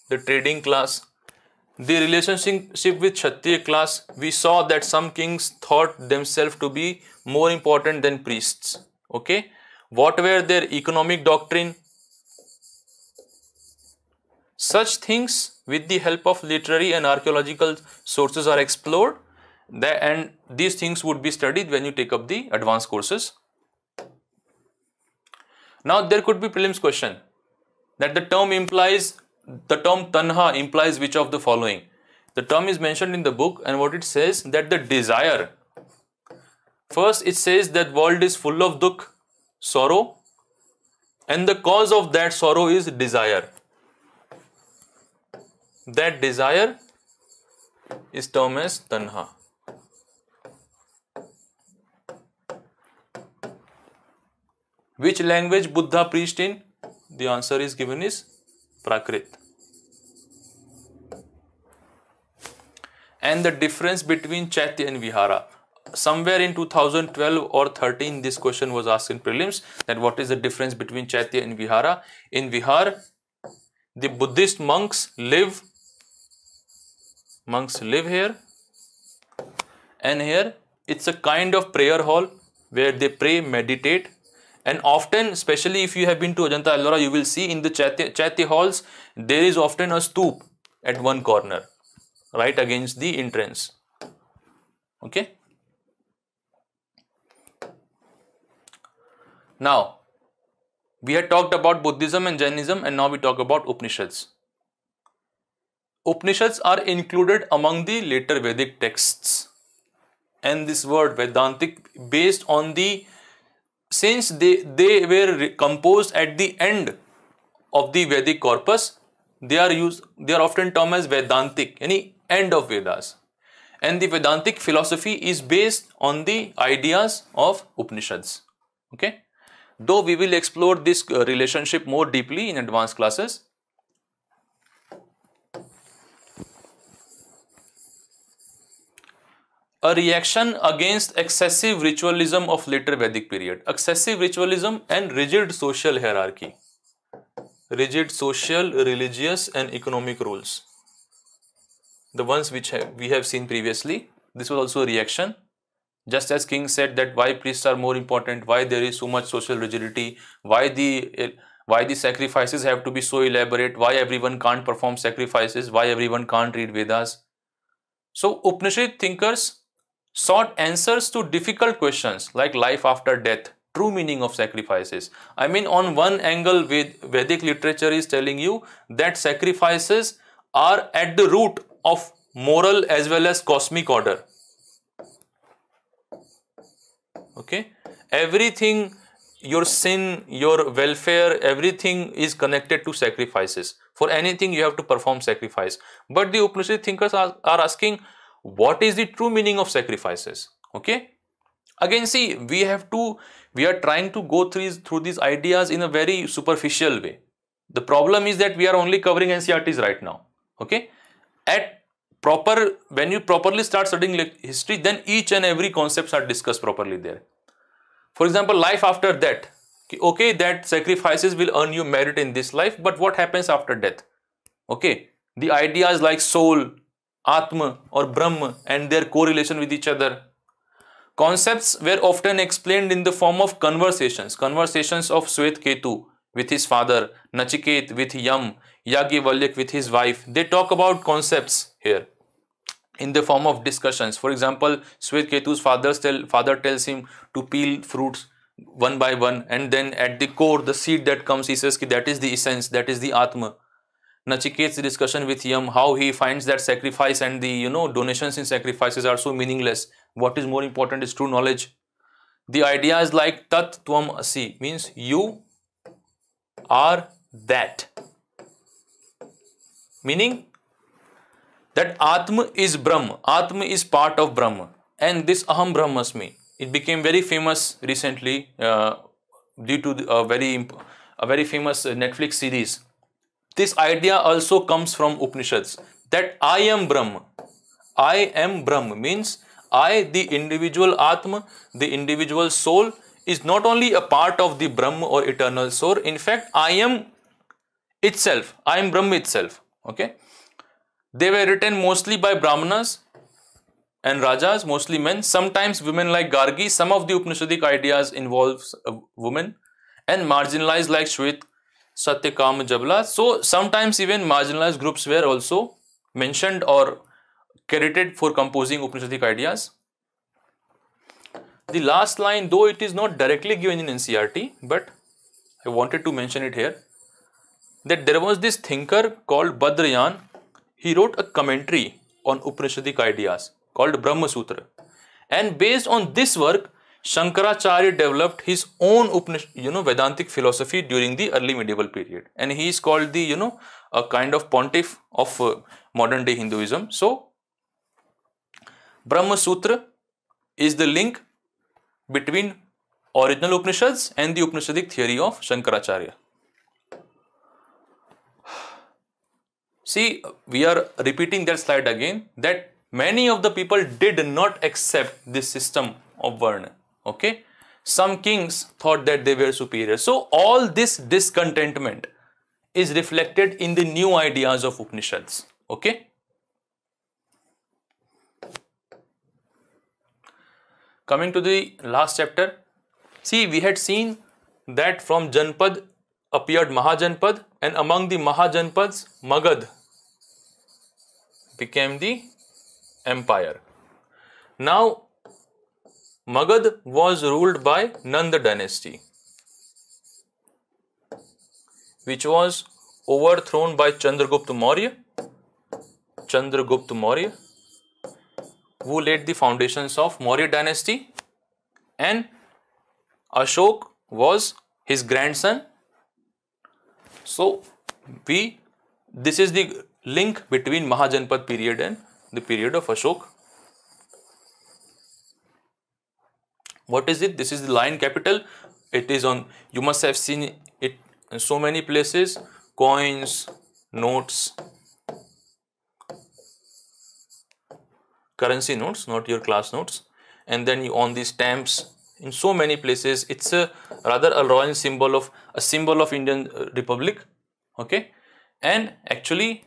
the trading class, the relationship with Kshatriya class. We saw that some kings thought themselves to be more important than priests. Okay, what were their economic doctrine? Such things, with the help of literary and archaeological sources, are explored, and these things would be studied when you take up the advanced courses. Now there could be prelims question that the term tanha implies which of the following. The term is mentioned in the book, and what it says, that the desire, first it says that world is full of dukh, sorrow, and the cause of that sorrow is desire. That desire is termed as tanha. Which language Buddha preached in? The answer is given is Prakrit. And the difference between Chaitya and Vihara. somewhere in 2012 or 13 this question was asked in prelims, that what is the difference between Chaitya and Vihara. In Vihar the Buddhist monks live here, and here it's a kind of prayer hall where they pray, meditate, and often, especially if you have been to Ajanta Ellora, you will see in the Chaitya halls there is often a stoop at one corner right against the entrance. Okay. Now we had talked about Buddhism and Jainism, and now we talk about Upanishads. Upanishads are included among the later Vedic texts, and this word Vedantic, based on the, since they were composed at the end of the Vedic corpus, they are often termed as Vedantic, any end of Vedas, and the Vedantic philosophy is based on the ideas of Upanishads. Okay, though we will explore this relationship more deeply in advanced classes. A reaction against excessive ritualism of later Vedic period. Excessive ritualism and rigid social hierarchy. Rigid social, religious and economic rules. The ones which we have seen previously. This was also a reaction. Just as King said that why priests are more important, why there is so much social rigidity, why the sacrifices have to be so elaborate, why everyone can't perform sacrifices, why everyone can't read Vedas. So Upanishad thinkers sought answers to difficult questions like life after death, true meaning of sacrifices. I mean, on one angle, Vedic literature is telling you that sacrifices are at the root of moral as well as cosmic order. Okay, everything, your sin, your welfare, everything is connected to sacrifices. For anything you have to perform sacrifice. But the Upanishad thinkers are asking, what is the true meaning of sacrifices? Okay, again, see, we are trying to go through these ideas in a very superficial way. The problem is that we are only covering NCERTs right now. Okay, when you properly start studying history, then each and every concepts are discussed properly there. For example, life after death. Okay, that sacrifices will earn you merit in this life, but what happens after death? Okay, the ideas like soul, Atma or Brahma and their correlation with each other. Concepts were often explained in the form of conversations of Shwetketu with his father, Nachiket with Yam, Yagyavalkya with his wife. They talk about concepts here in the form of discussions. For example, Shwetketu's father tells him to peel fruits one by one, and then at the core, the seed that comes, he says that is the essence, that is the Atma. Nachiket's discussion with Yam, how he finds that sacrifice and the donations in sacrifices are so meaningless. What is more important is true knowledge. The ideas like Tat Tvam Asi means you are that. Meaning that Atma is Brahma. Atma is part of Brahma. And this Aham Brahmasmi, it became very famous recently due to a very famous Netflix series. This idea also comes from Upanishads, that I am Brahma. I am Brahma means I, the individual Atma, the individual soul, is not only a part of the Brahma or eternal soul. In fact, I am itself. I am Brahma itself. Okay. They were written mostly by Brahmanas and Rajas, mostly men. Sometimes women like Gargi. Some of the Upanishadic ideas involves women, and marginalized like Shwet, Satyakam, Jabla. So sometimes even marginalized groups were also mentioned or credited for composing Upanishadic ideas. The last line, though it is not directly given in NCERT, but I wanted to mention it here, that there was this thinker called Badrayan. He wrote a commentary on Upanishadic ideas called Brahma Sutra, and based on this work, Shankaracharya developed his own Vedantic philosophy during the early medieval period, and he is called the a kind of pontiff of modern day Hinduism. So Brahma Sutra is the link between original Upanishads and the Upanishadic theory of Shankaracharya. See, we are repeating that slide again, that many of the people did not accept this system of Varna. Okay, some kings thought that they were superior. So all this discontentment is reflected in the new ideas of Upanishads. Okay. Coming to the last chapter, see, we had seen that from Janpad appeared Mahajanpad, and among the Mahajanpads, Magad became the empire. Now, Magad was ruled by Nanda dynasty, which was overthrown by Chandragupta Maurya. Chandragupta Maurya, who laid the foundations of Maurya dynasty, and Ashok was his grandson. So this is the link between Mahajanpad period and the period of Ashok. What is it? This is the lion capital. It is on, you must have seen it in so many places, coins, notes, currency notes, not your class notes, and then you on the stamps in so many places. It's a rather a royal symbol of Indian Republic. Okay, and actually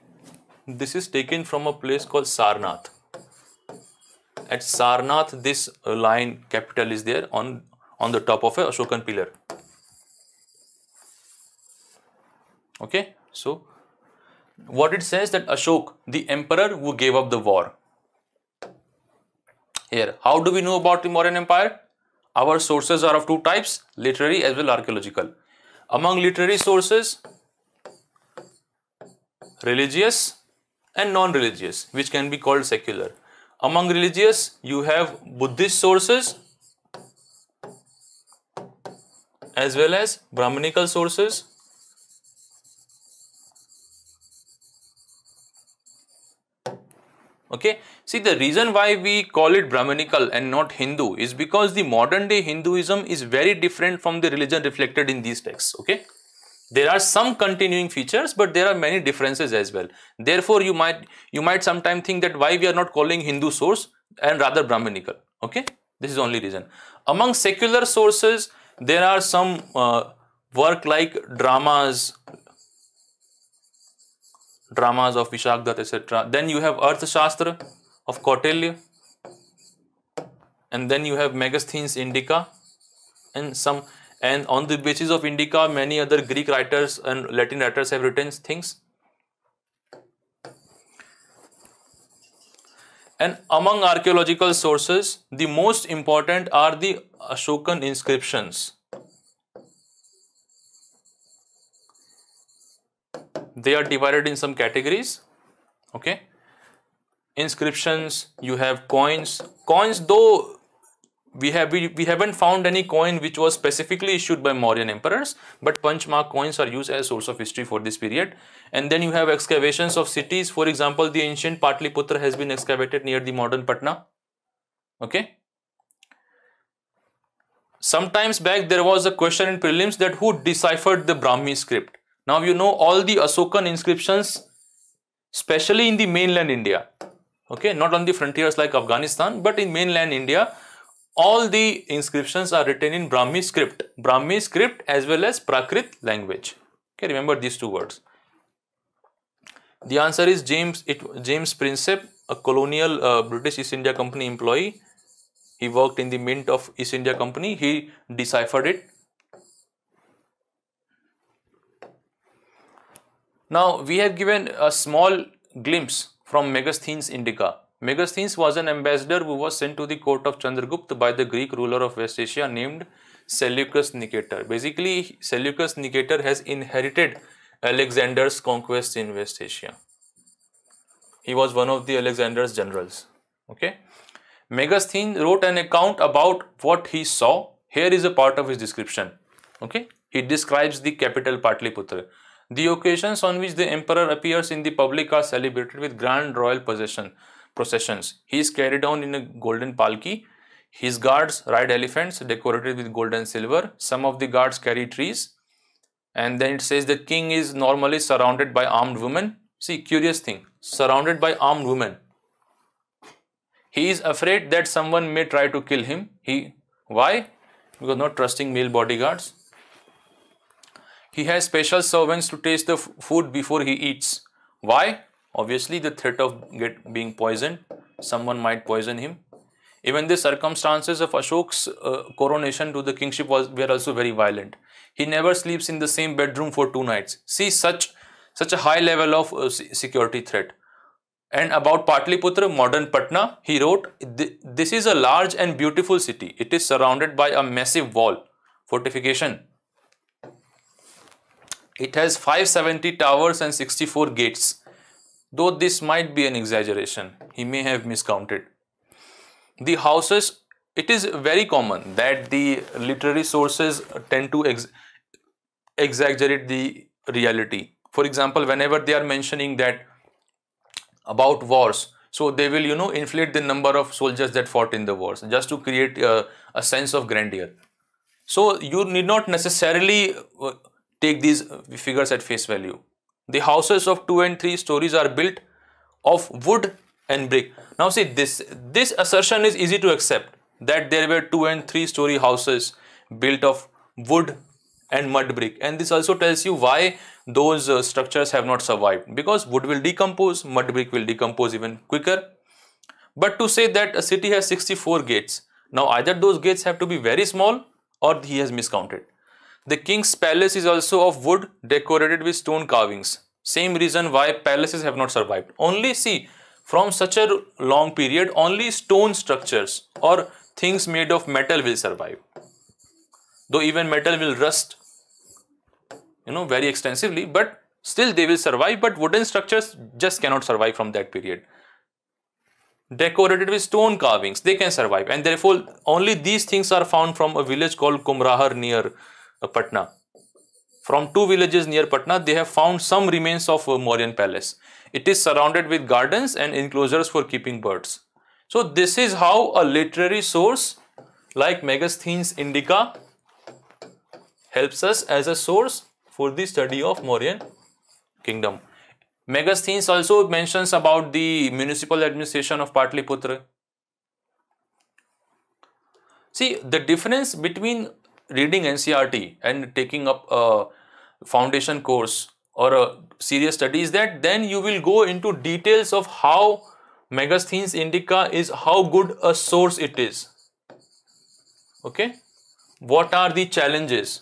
this is taken from a place called Sarnath. At Sarnath, this lion capital is there on the top of a Ashokan pillar. Okay, so what it says that Ashok, the emperor who gave up the war. Here, how do we know about the Mauryan Empire? Our sources are of two types, literary as well as archaeological. Among literary sources, religious and non-religious, which can be called secular. Among religious, you have Buddhist sources as well as Brahmanical sources. Okay, see, the reason why we call it Brahmanical and not Hindu is because the modern day Hinduism is very different from the religion reflected in these texts. Okay, there are some continuing features, but there are many differences as well. Therefore, you might sometimes think that why we are not calling Hindu source and rather Brahmanical. Okay, this is the only reason. Among secular sources, there are some work like dramas of Vishakdatta, etc. Then you have Arthashastra of Kautilya, and then you have Megasthenes Indica, and on the basis of Indica, many other Greek writers and Latin writers have written things. And among archaeological sources, the most important are the Ashokan inscriptions. They are divided in some categories. Okay, inscriptions, you have coins. Coins, though we haven't found any coin which was specifically issued by Mauryan emperors, but punchmark coins are used as a source of history for this period. And then you have excavations of cities. For example, the ancient Patliputra has been excavated near the modern Patna. Okay. Sometimes back there was a question in prelims that who deciphered the Brahmi script. Now you know all the Ashokan inscriptions, especially in the mainland India. Okay, not on the frontiers like Afghanistan, but in mainland India, all the inscriptions are written in Brahmi script as well as Prakrit language. Okay, remember these two words. The answer is James Prinsep, a colonial British East India Company employee. He worked in the mint of East India Company. He deciphered it. Now we have given a small glimpse from Megasthenes Indica. Megasthenes was an ambassador who was sent to the court of Chandragupta by the Greek ruler of West Asia named Seleucus Nicator. Basically, Seleucus Nicator has inherited Alexander's conquest in West Asia. He was one of the Alexander's generals. Okay. Megasthenes wrote an account about what he saw. Here is a part of his description. Okay. He describes the capital Patliputra. The occasions on which the emperor appears in the public are celebrated with grand royal processions. He is carried on in a golden palki. His guards ride elephants decorated with gold and silver. Some of the guards carry trees. And then it says the king is normally surrounded by armed women. See, curious thing, surrounded by armed women. He is afraid that someone may try to kill him. Why? Because not trusting male bodyguards. He has special servants to taste the food before he eats. Why? Obviously the threat of being poisoned. Someone might poison him. Even the circumstances of Ashok's coronation to the kingship were also very violent. He never sleeps in the same bedroom for 2 nights. See, such a high level of security threat. And about Patliputra, modern Patna, he wrote, this is a large and beautiful city. It is surrounded by a massive wall, fortification. It has 570 towers and 64 gates. Though this might be an exaggeration, he may have miscounted. The houses, it is very common that the literary sources tend to exaggerate the reality. For example, whenever they are mentioning that about wars, so they will, inflate the number of soldiers that fought in the wars just to create a sense of grandeur. So you need not necessarily take these figures at face value. The houses of 2 and 3 stories are built of wood and brick. Now see, this assertion is easy to accept, that there were 2 and 3 story houses built of wood and mud brick, and this also tells you why those structures have not survived, because wood will decompose, mud brick will decompose even quicker. But to say that a city has 64 gates, now either those gates have to be very small or he has miscounted. The king's palace is also of wood decorated with stone carvings. Same reason why palaces have not survived. Only see, from such a long period, only stone structures or things made of metal will survive. Though even metal will rust, very extensively, but still they will survive. But wooden structures just cannot survive from that period. Decorated with stone carvings, they can survive, and therefore only these things are found from a village called Kumrahar near Patna. From 2 villages near Patna, they have found some remains of a Mauryan palace. It is surrounded with gardens and enclosures for keeping birds. So this is how a literary source like Megasthenes Indica helps us as a source for the study of Mauryan kingdom. Megasthenes also mentions about the municipal administration of Patliputra. See, the difference between reading NCERT and taking up a foundation course or a serious study is that then you will go into details of how Megasthenes Indica is, how good a source it is. Okay? What are the challenges?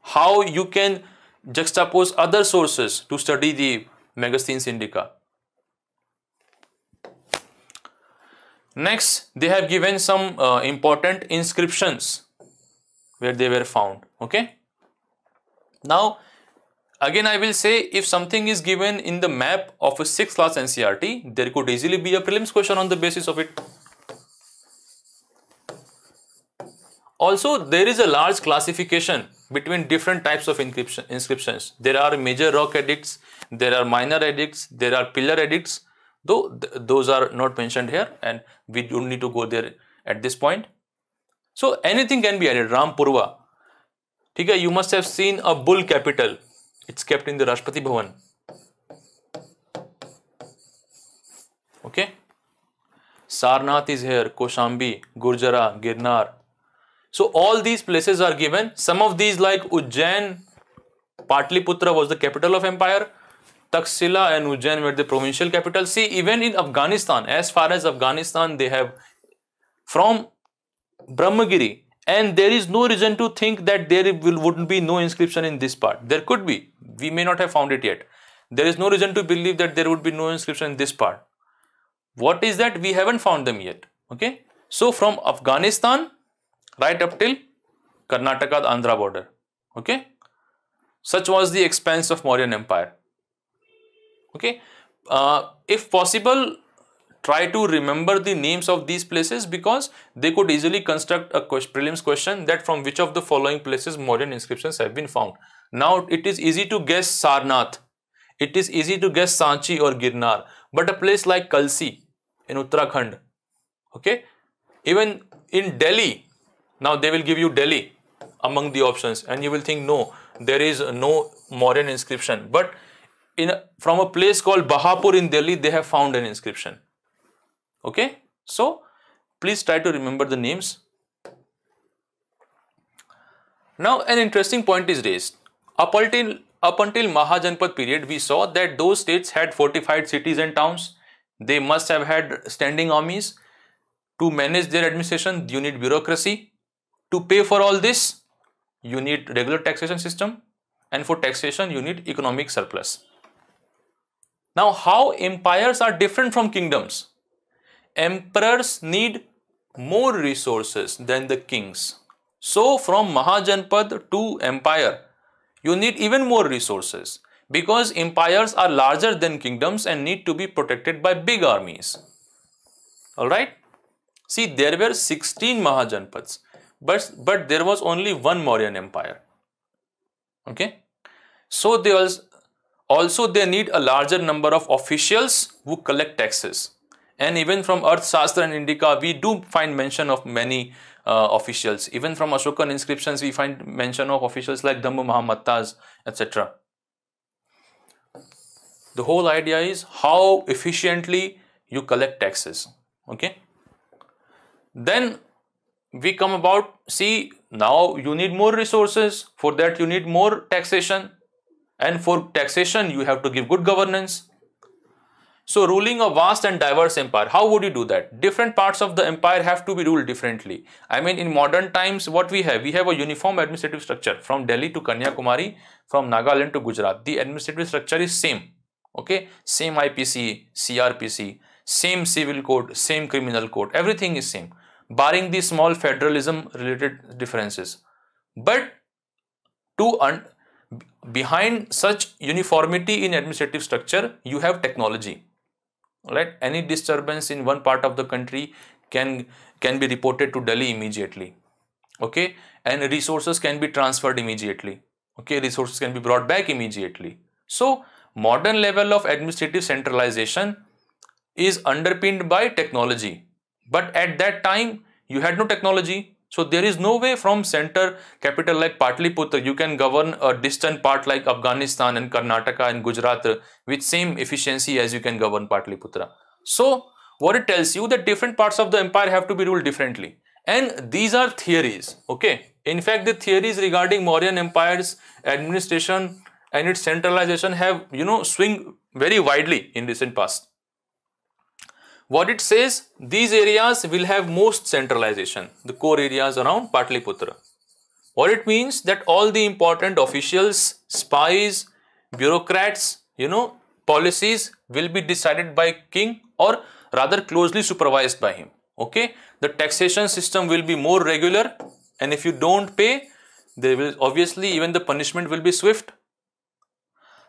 How you can juxtapose other sources to study the Megasthenes Indica. Next, they have given some important inscriptions where they were found. Okay. Now, again I will say, if something is given in the map of a 6th class NCERT, there could easily be a prelims question on the basis of it. Also, there is a large classification between different types of inscriptions. There are major rock edicts, there are minor edicts, there are pillar edicts, though those are not mentioned here and we don't need to go there at this point. So anything can be added. Ram Purva. Okay, you must have seen a bull capital. It's kept in the Rashtrapati Bhavan. Okay. Sarnath is here, Koshambi, Gurjara, Girnar. So all these places are given. Some of these like Ujjain, Patliputra was the capital of empire. Taxila and Ujjain were the provincial capital. See, even in Afghanistan, as far as Afghanistan, they have from Brahmagiri, and there is no reason to think that there wouldn't be no inscription in this part. There could be. We may not have found it yet. There is no reason to believe that there would be no inscription in this part. What is that? We haven't found them yet. Okay. So from Afghanistan right up till Karnataka, the Andhra border. Okay. Such was the expanse of Mauryan Empire. Okay. If possible, try to remember the names of these places, because they could easily construct a prelims question that from which of the following places Mauryan inscriptions have been found. Now it is easy to guess Sarnath, it is easy to guess Sanchi or Girnar, but a place like Kalsi in Uttarakhand, okay, even in Delhi, now they will give you Delhi among the options and you will think no, there is no Mauryan inscription, but from a place called Bahapur in Delhi they have found an inscription. Okay, so please try to remember the names. Now an interesting point is raised. Up until Mahajanpad period, we saw that those states had fortified cities and towns. They must have had standing armies. To manage their administration, you need bureaucracy. To pay for all this, you need regular taxation system, and for taxation you need economic surplus. Now how empires are different from kingdoms? Emperors need more resources than the kings. So from Mahajanpad to empire, you need even more resources because empires are larger than kingdoms and need to be protected by big armies. Alright? See, there were 16 Mahajanpads, but there was only one Mauryan empire. Okay? So they also need a larger number of officials who collect taxes. And even from Arthashastra and Indica, we do find mention of many officials. Even from Ashokan inscriptions, we find mention of officials like Dhamma Mahamattas, etc. The whole idea is how efficiently you collect taxes. Okay. Then we come about, see, now you need more resources. For that you need more taxation. And for taxation you have to give good governance. So ruling a vast and diverse empire, how would you do that? Different parts of the empire have to be ruled differently. I mean, in modern times, what we have a uniform administrative structure from Delhi to Kanyakumari, from Nagaland to Gujarat. The administrative structure is same. Okay, same IPC, CRPC, same civil code, same criminal code, everything is same, barring the small federalism related differences. But behind such uniformity in administrative structure, you have technology. Right? Any disturbance in one part of the country can be reported to Delhi immediately. Okay, and resources can be transferred immediately. Okay, resources can be brought back immediately. So modern level of administrative centralization is underpinned by technology, but at that time you had no technology. So there is no way from center capital like Patliputra you can govern a distant part like Afghanistan and Karnataka and Gujarat with same efficiency as you can govern Patliputra. So what it tells you that different parts of the empire have to be ruled differently. And these are theories. Okay. In fact, the theories regarding Mauryan Empire's administration and its centralization have, swing very widely in recent past. What it says, these areas will have most centralization, the core areas around Patliputra. What it means that all the important officials, spies, bureaucrats, policies will be decided by king or rather closely supervised by him. Okay, the taxation system will be more regular, and if you don't pay, there will obviously even the punishment will be swift.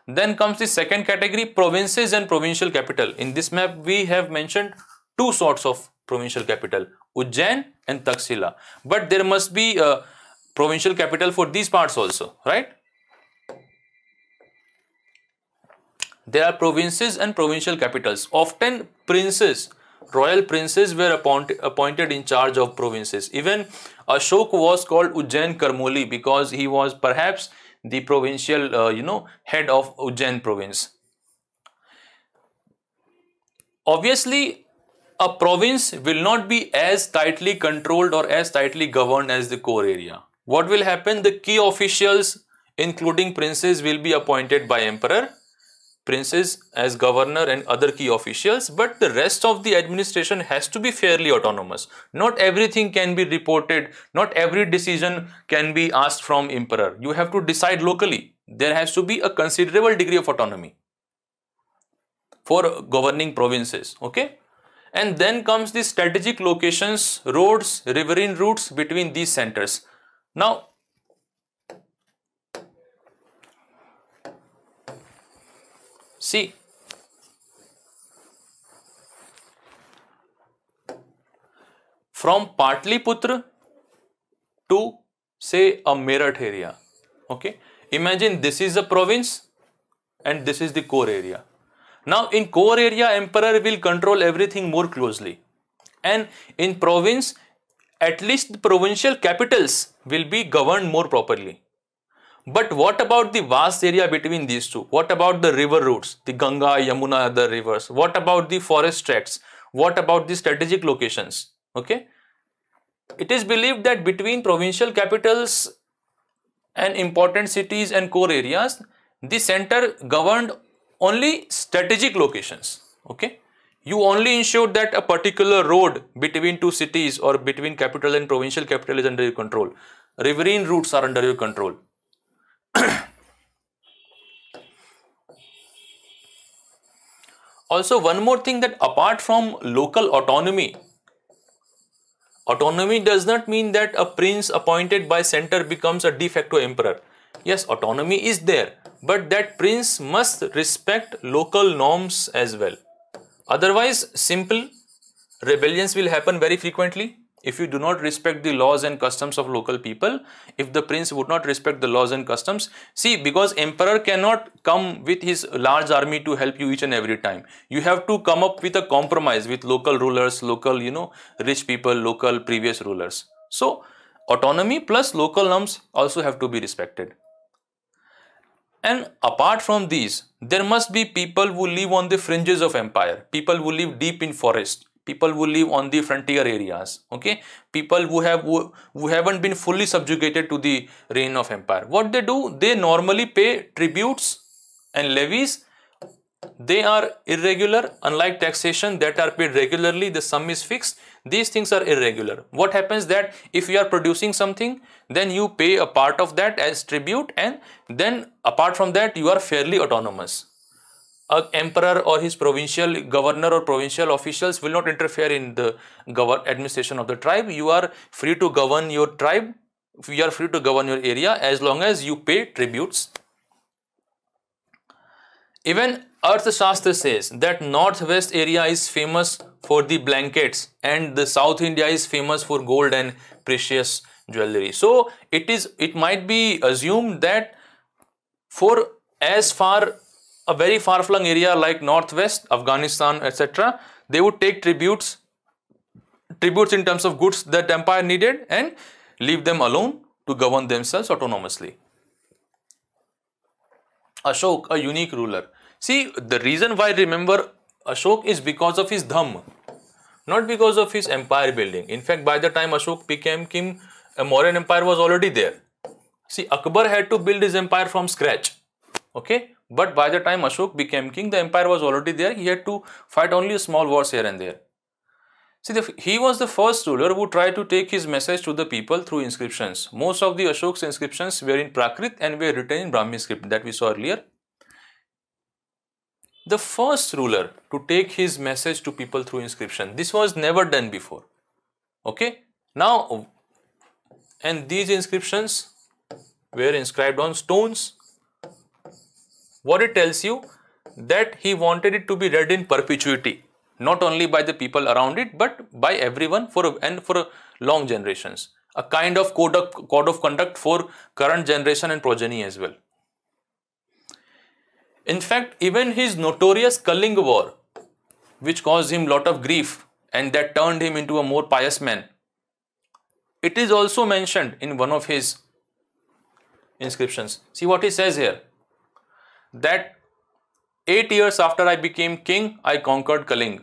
Then comes the second category, provinces and provincial capital. In this map, we have mentioned two sorts of provincial capital, Ujjain and Taxila. But there must be a provincial capital for these parts also, right? There are provinces and provincial capitals. Often princes, royal princes were appointed in charge of provinces. Even Ashok was called Ujjain Karmoli because he was perhaps the provincial, head of Ujjain province. Obviously, a province will not be as tightly controlled or as tightly governed as the core area. What will happen? The key officials, including princes, will be appointed by emperor, princes as governor and other key officials, but the rest of the administration has to be fairly autonomous. Not everything can be reported, not every decision can be asked from emperor. You have to decide locally. There has to be a considerable degree of autonomy for governing provinces. Okay, and then comes the strategic locations, roads, riverine routes between these centers. Now, see, from Patliputra to say a Meerut area, okay, imagine this is a province and this is the core area. Now in core area, emperor will control everything more closely, and in province, at least the provincial capitals will be governed more properly. But what about the vast area between these two? What about the river routes, the Ganga, Yamuna, other rivers? What about the forest tracts? What about the strategic locations? Okay, it is believed that between provincial capitals and important cities and core areas, the center governed only strategic locations. Okay, you only ensured that a particular road between two cities or between capital and provincial capital is under your control. Riverine routes are under your control. Also, one more thing, that apart from local autonomy, autonomy does not mean that a prince appointed by center becomes a de facto emperor. Yes, autonomy is there, but that prince must respect local norms as well. Otherwise, simple rebellions will happen very frequently. If you do not respect the laws and customs of local people, if the prince would not respect the laws and customs, see, because emperor cannot come with his large army to help you each and every time. You have to come up with a compromise with local rulers, local, rich people, local previous rulers. So, autonomy plus local norms also have to be respected. And apart from these, there must be people who live on the fringes of empire, people who live deep in forest, people who live on the frontier areas, okay, people who haven't been fully subjugated to the reign of empire. What they do, they normally pay tributes and levies. They are irregular, unlike taxation that are paid regularly, the sum is fixed. These things are irregular. What happens that if you are producing something, then you pay a part of that as tribute, and then apart from that you are fairly autonomous. An emperor or his provincial governor or provincial officials will not interfere in the administration of the tribe. You are free to govern your tribe, you are free to govern your area as long as you pay tributes. Even Arthashastra says that northwest area is famous for the blankets and the South India is famous for gold and precious jewelry. So it might be assumed that for a very far flung area like northwest, Afghanistan, etc., they would take tributes in terms of goods that empire needed and leave them alone to govern themselves autonomously. Ashok, a unique ruler. See, the reason why I remember Ashok is because of his Dhamm, not because of his empire building. In fact, by the time Ashok became king, a Mauryan empire was already there. See, Akbar had to build his empire from scratch. Okay, but by the time Ashok became king, the empire was already there. He had to fight only small wars here and there. See, he was the first ruler who tried to take his message to the people through inscriptions. Most of the Ashok's inscriptions were in Prakrit and were written in Brahmi script that we saw earlier. The first ruler to take his message to people through inscription. This was never done before. Okay, now, and these inscriptions were inscribed on stones. What it tells you, that he wanted it to be read in perpetuity, not only by the people around it, but by everyone for long generations. A kind of code of conduct for current generation and progeny as well. In fact, even his notorious Kalinga war, which caused him lot of grief and that turned him into a more pious man, it is also mentioned in one of his inscriptions. See what he says here, that 8 years after I became king, I conquered Kalinga.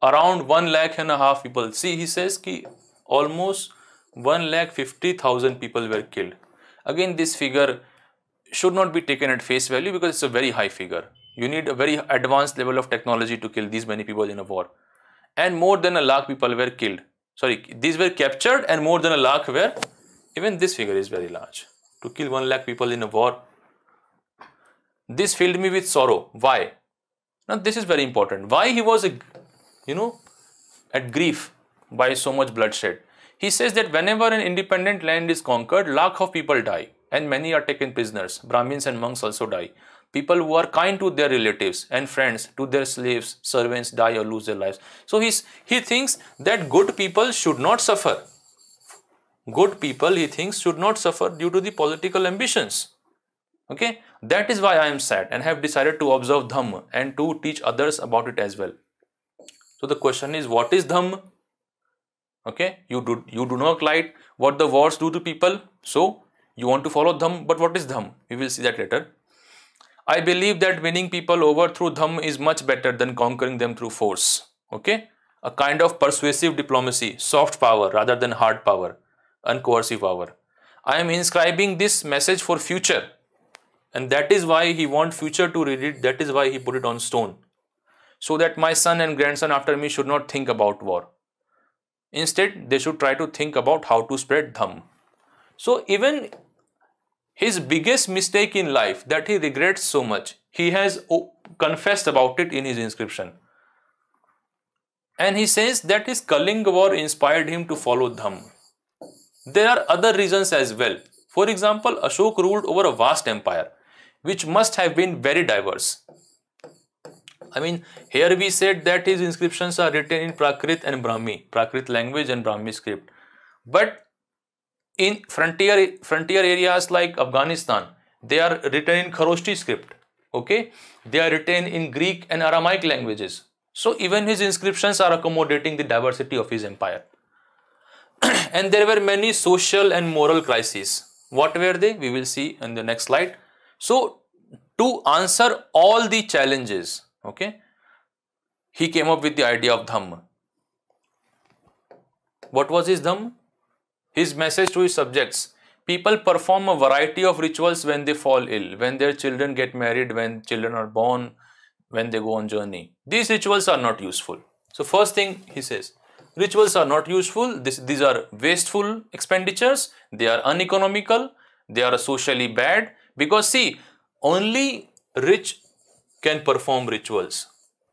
Around 1.5 lakh people. See, he says ki almost 1,50,000 people were killed. Again, this figure should not be taken at face value because it's a very high figure. You need a very advanced level of technology to kill these many people in a war. And more than 1 lakh people were killed. Sorry, these were captured and more than 1 lakh were, even this figure is very large. To kill 1 lakh people in a war. This filled me with sorrow. Why? Now this is very important. Why he was, at grief by so much bloodshed. He says that whenever an independent land is conquered, lakhs of people die and many are taken prisoners. Brahmins and monks also die. People who are kind to their relatives and friends, to their slaves, servants die or lose their lives. So he thinks that good people should not suffer. Good people, he thinks, should not suffer due to the political ambitions. Okay, that is why I am sad and have decided to observe Dhamm and to teach others about it as well. So the question is, what is Dhamm? Okay, you do not like what the wars do to people, so you want to follow Dhamm, but what is Dhamm? We will see that later. I believe that winning people over through Dhamm is much better than conquering them through force. Okay, a kind of persuasive diplomacy, soft power rather than hard power, uncoercive power. I am inscribing this message for future, and that is why he want future to read it. That is why he put it on stone, so that my son and grandson after me should not think about war. Instead, they should try to think about how to spread Dhamma. So even his biggest mistake in life that he regrets so much, he has confessed about it in his inscription. And he says that his Kalinga war inspired him to follow Dhamma. There are other reasons as well. For example, Ashok ruled over a vast empire, which must have been very diverse. I mean, here we said that his inscriptions are written in Prakrit and Brahmi, Prakrit language and Brahmi script. But in frontier areas like Afghanistan, they are written in Kharoshti script. Okay, they are written in Greek and Aramaic languages. So even his inscriptions are accommodating the diversity of his empire. And there were many social and moral crises. What were they? We will see in the next slide. So to answer all the challenges, okay, he came up with the idea of Dhamma. What was his Dhamma? His message to his subjects: people perform a variety of rituals when they fall ill, when their children get married, when children are born, when they go on journey. These rituals are not useful. So first thing he says, rituals are not useful. These are wasteful expenditures. They are uneconomical. They are socially bad, because see, only rich can perform rituals.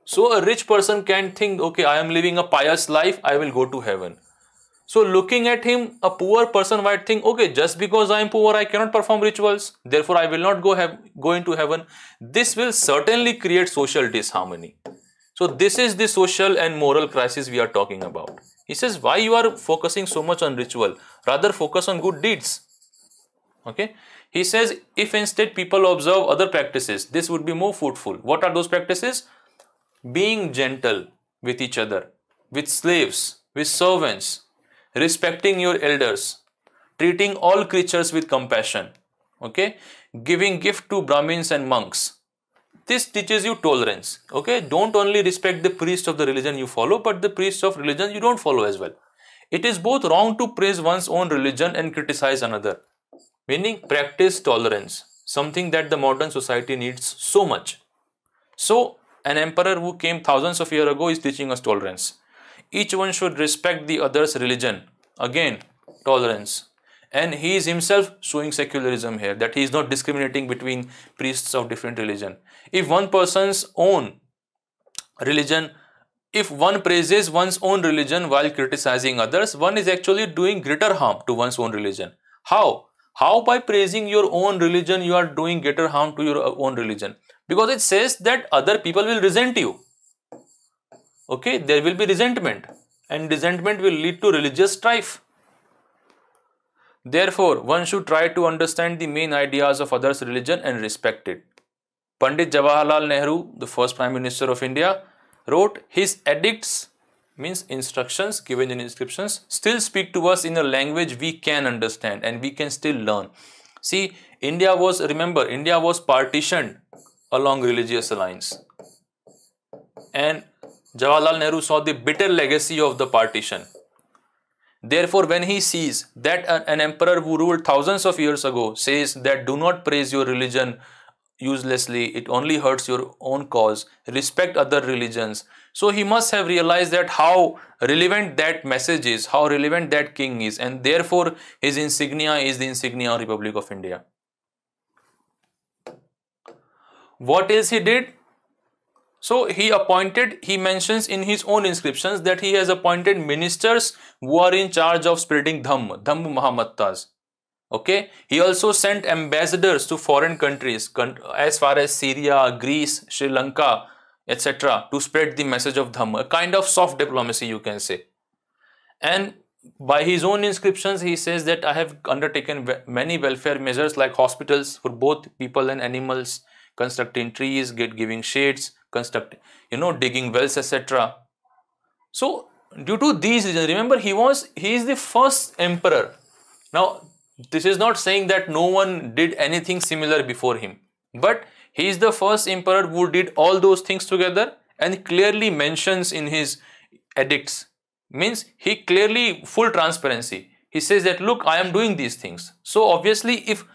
So a rich person can think, okay, I am living a pious life, I will go to heaven. So looking at him, a poor person might think, okay, just because I am poor, I cannot perform rituals, therefore I will not go into heaven. This will certainly create social disharmony. So this is the social and moral crisis we are talking about. He says, why you are focusing so much on ritual? Rather focus on good deeds. Okay. He says, if instead people observe other practices, this would be more fruitful. What are those practices? Being gentle with each other, with slaves, with servants, respecting your elders, treating all creatures with compassion, okay, giving gift to Brahmins and monks. This teaches you tolerance, okay. Don't only respect the priest of the religion you follow, but the priest of religion you don't follow as well. It is both wrong to praise one's own religion and criticize another, meaning practice tolerance, something that the modern society needs so much. So an emperor who came thousands of years ago is teaching us tolerance. Each one should respect the other's religion. Again, tolerance. And he is himself showing secularism here, that he is not discriminating between priests of different religion. If one person's own religion, if one praises one's own religion while criticizing others, one is actually doing greater harm to one's own religion. How? How by praising your own religion you are doing greater harm to your own religion? Because it says that other people will resent you. Okay, there will be resentment, and resentment will lead to religious strife. Therefore, one should try to understand the main ideas of others' religion and respect it. Pandit Jawaharlal Nehru, the first Prime Minister of India, wrote, his edicts, means instructions given in inscriptions, still speak to us in a language we can understand and we can still learn. See, India was partitioned along religious lines. And Jawaharlal Nehru saw the bitter legacy of the partition. Therefore, when he sees that an emperor who ruled thousands of years ago says that do not praise your religion uselessly, it only hurts your own cause, respect other religions. So he must have realized that how relevant that message is, how relevant that king is, and therefore his insignia is the insignia of Republic of India. What else he did? So he mentions in his own inscriptions that he has appointed ministers who are in charge of spreading Dhamma Mahamattas. Okay. He also sent ambassadors to foreign countries as far as Syria, Greece, Sri Lanka, etc. to spread the message of Dhamma, a kind of soft diplomacy you can say. And by his own inscriptions, he says that I have undertaken many welfare measures like hospitals for both people and animals, constructing trees, giving shades, digging wells, etc. So due to these reasons, remember he is the first emperor. Now this is not saying that no one did anything similar before him, but he is the first emperor who did all those things together and clearly mentions in his edicts means he clearly full transparency. He says that look, I am doing these things. So obviously if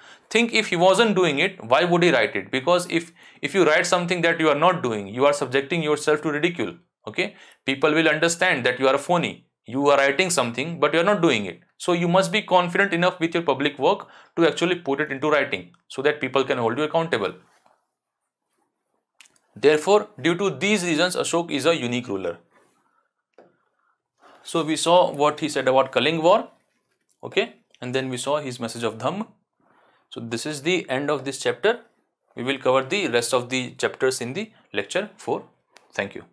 he wasn't doing it, why would he write it? Because if you write something that you are not doing, you are subjecting yourself to ridicule. Okay, people will understand that you are a phony. You are writing something but you are not doing it. So you must be confident enough with your public work to actually put it into writing so that people can hold you accountable. Therefore, due to these reasons, Ashok is a unique ruler. So we saw what he said about Kaling War, okay, and then we saw his message of Dhamma. So this is the end of this chapter. We will cover the rest of the chapters in the lecture 4. Thank you.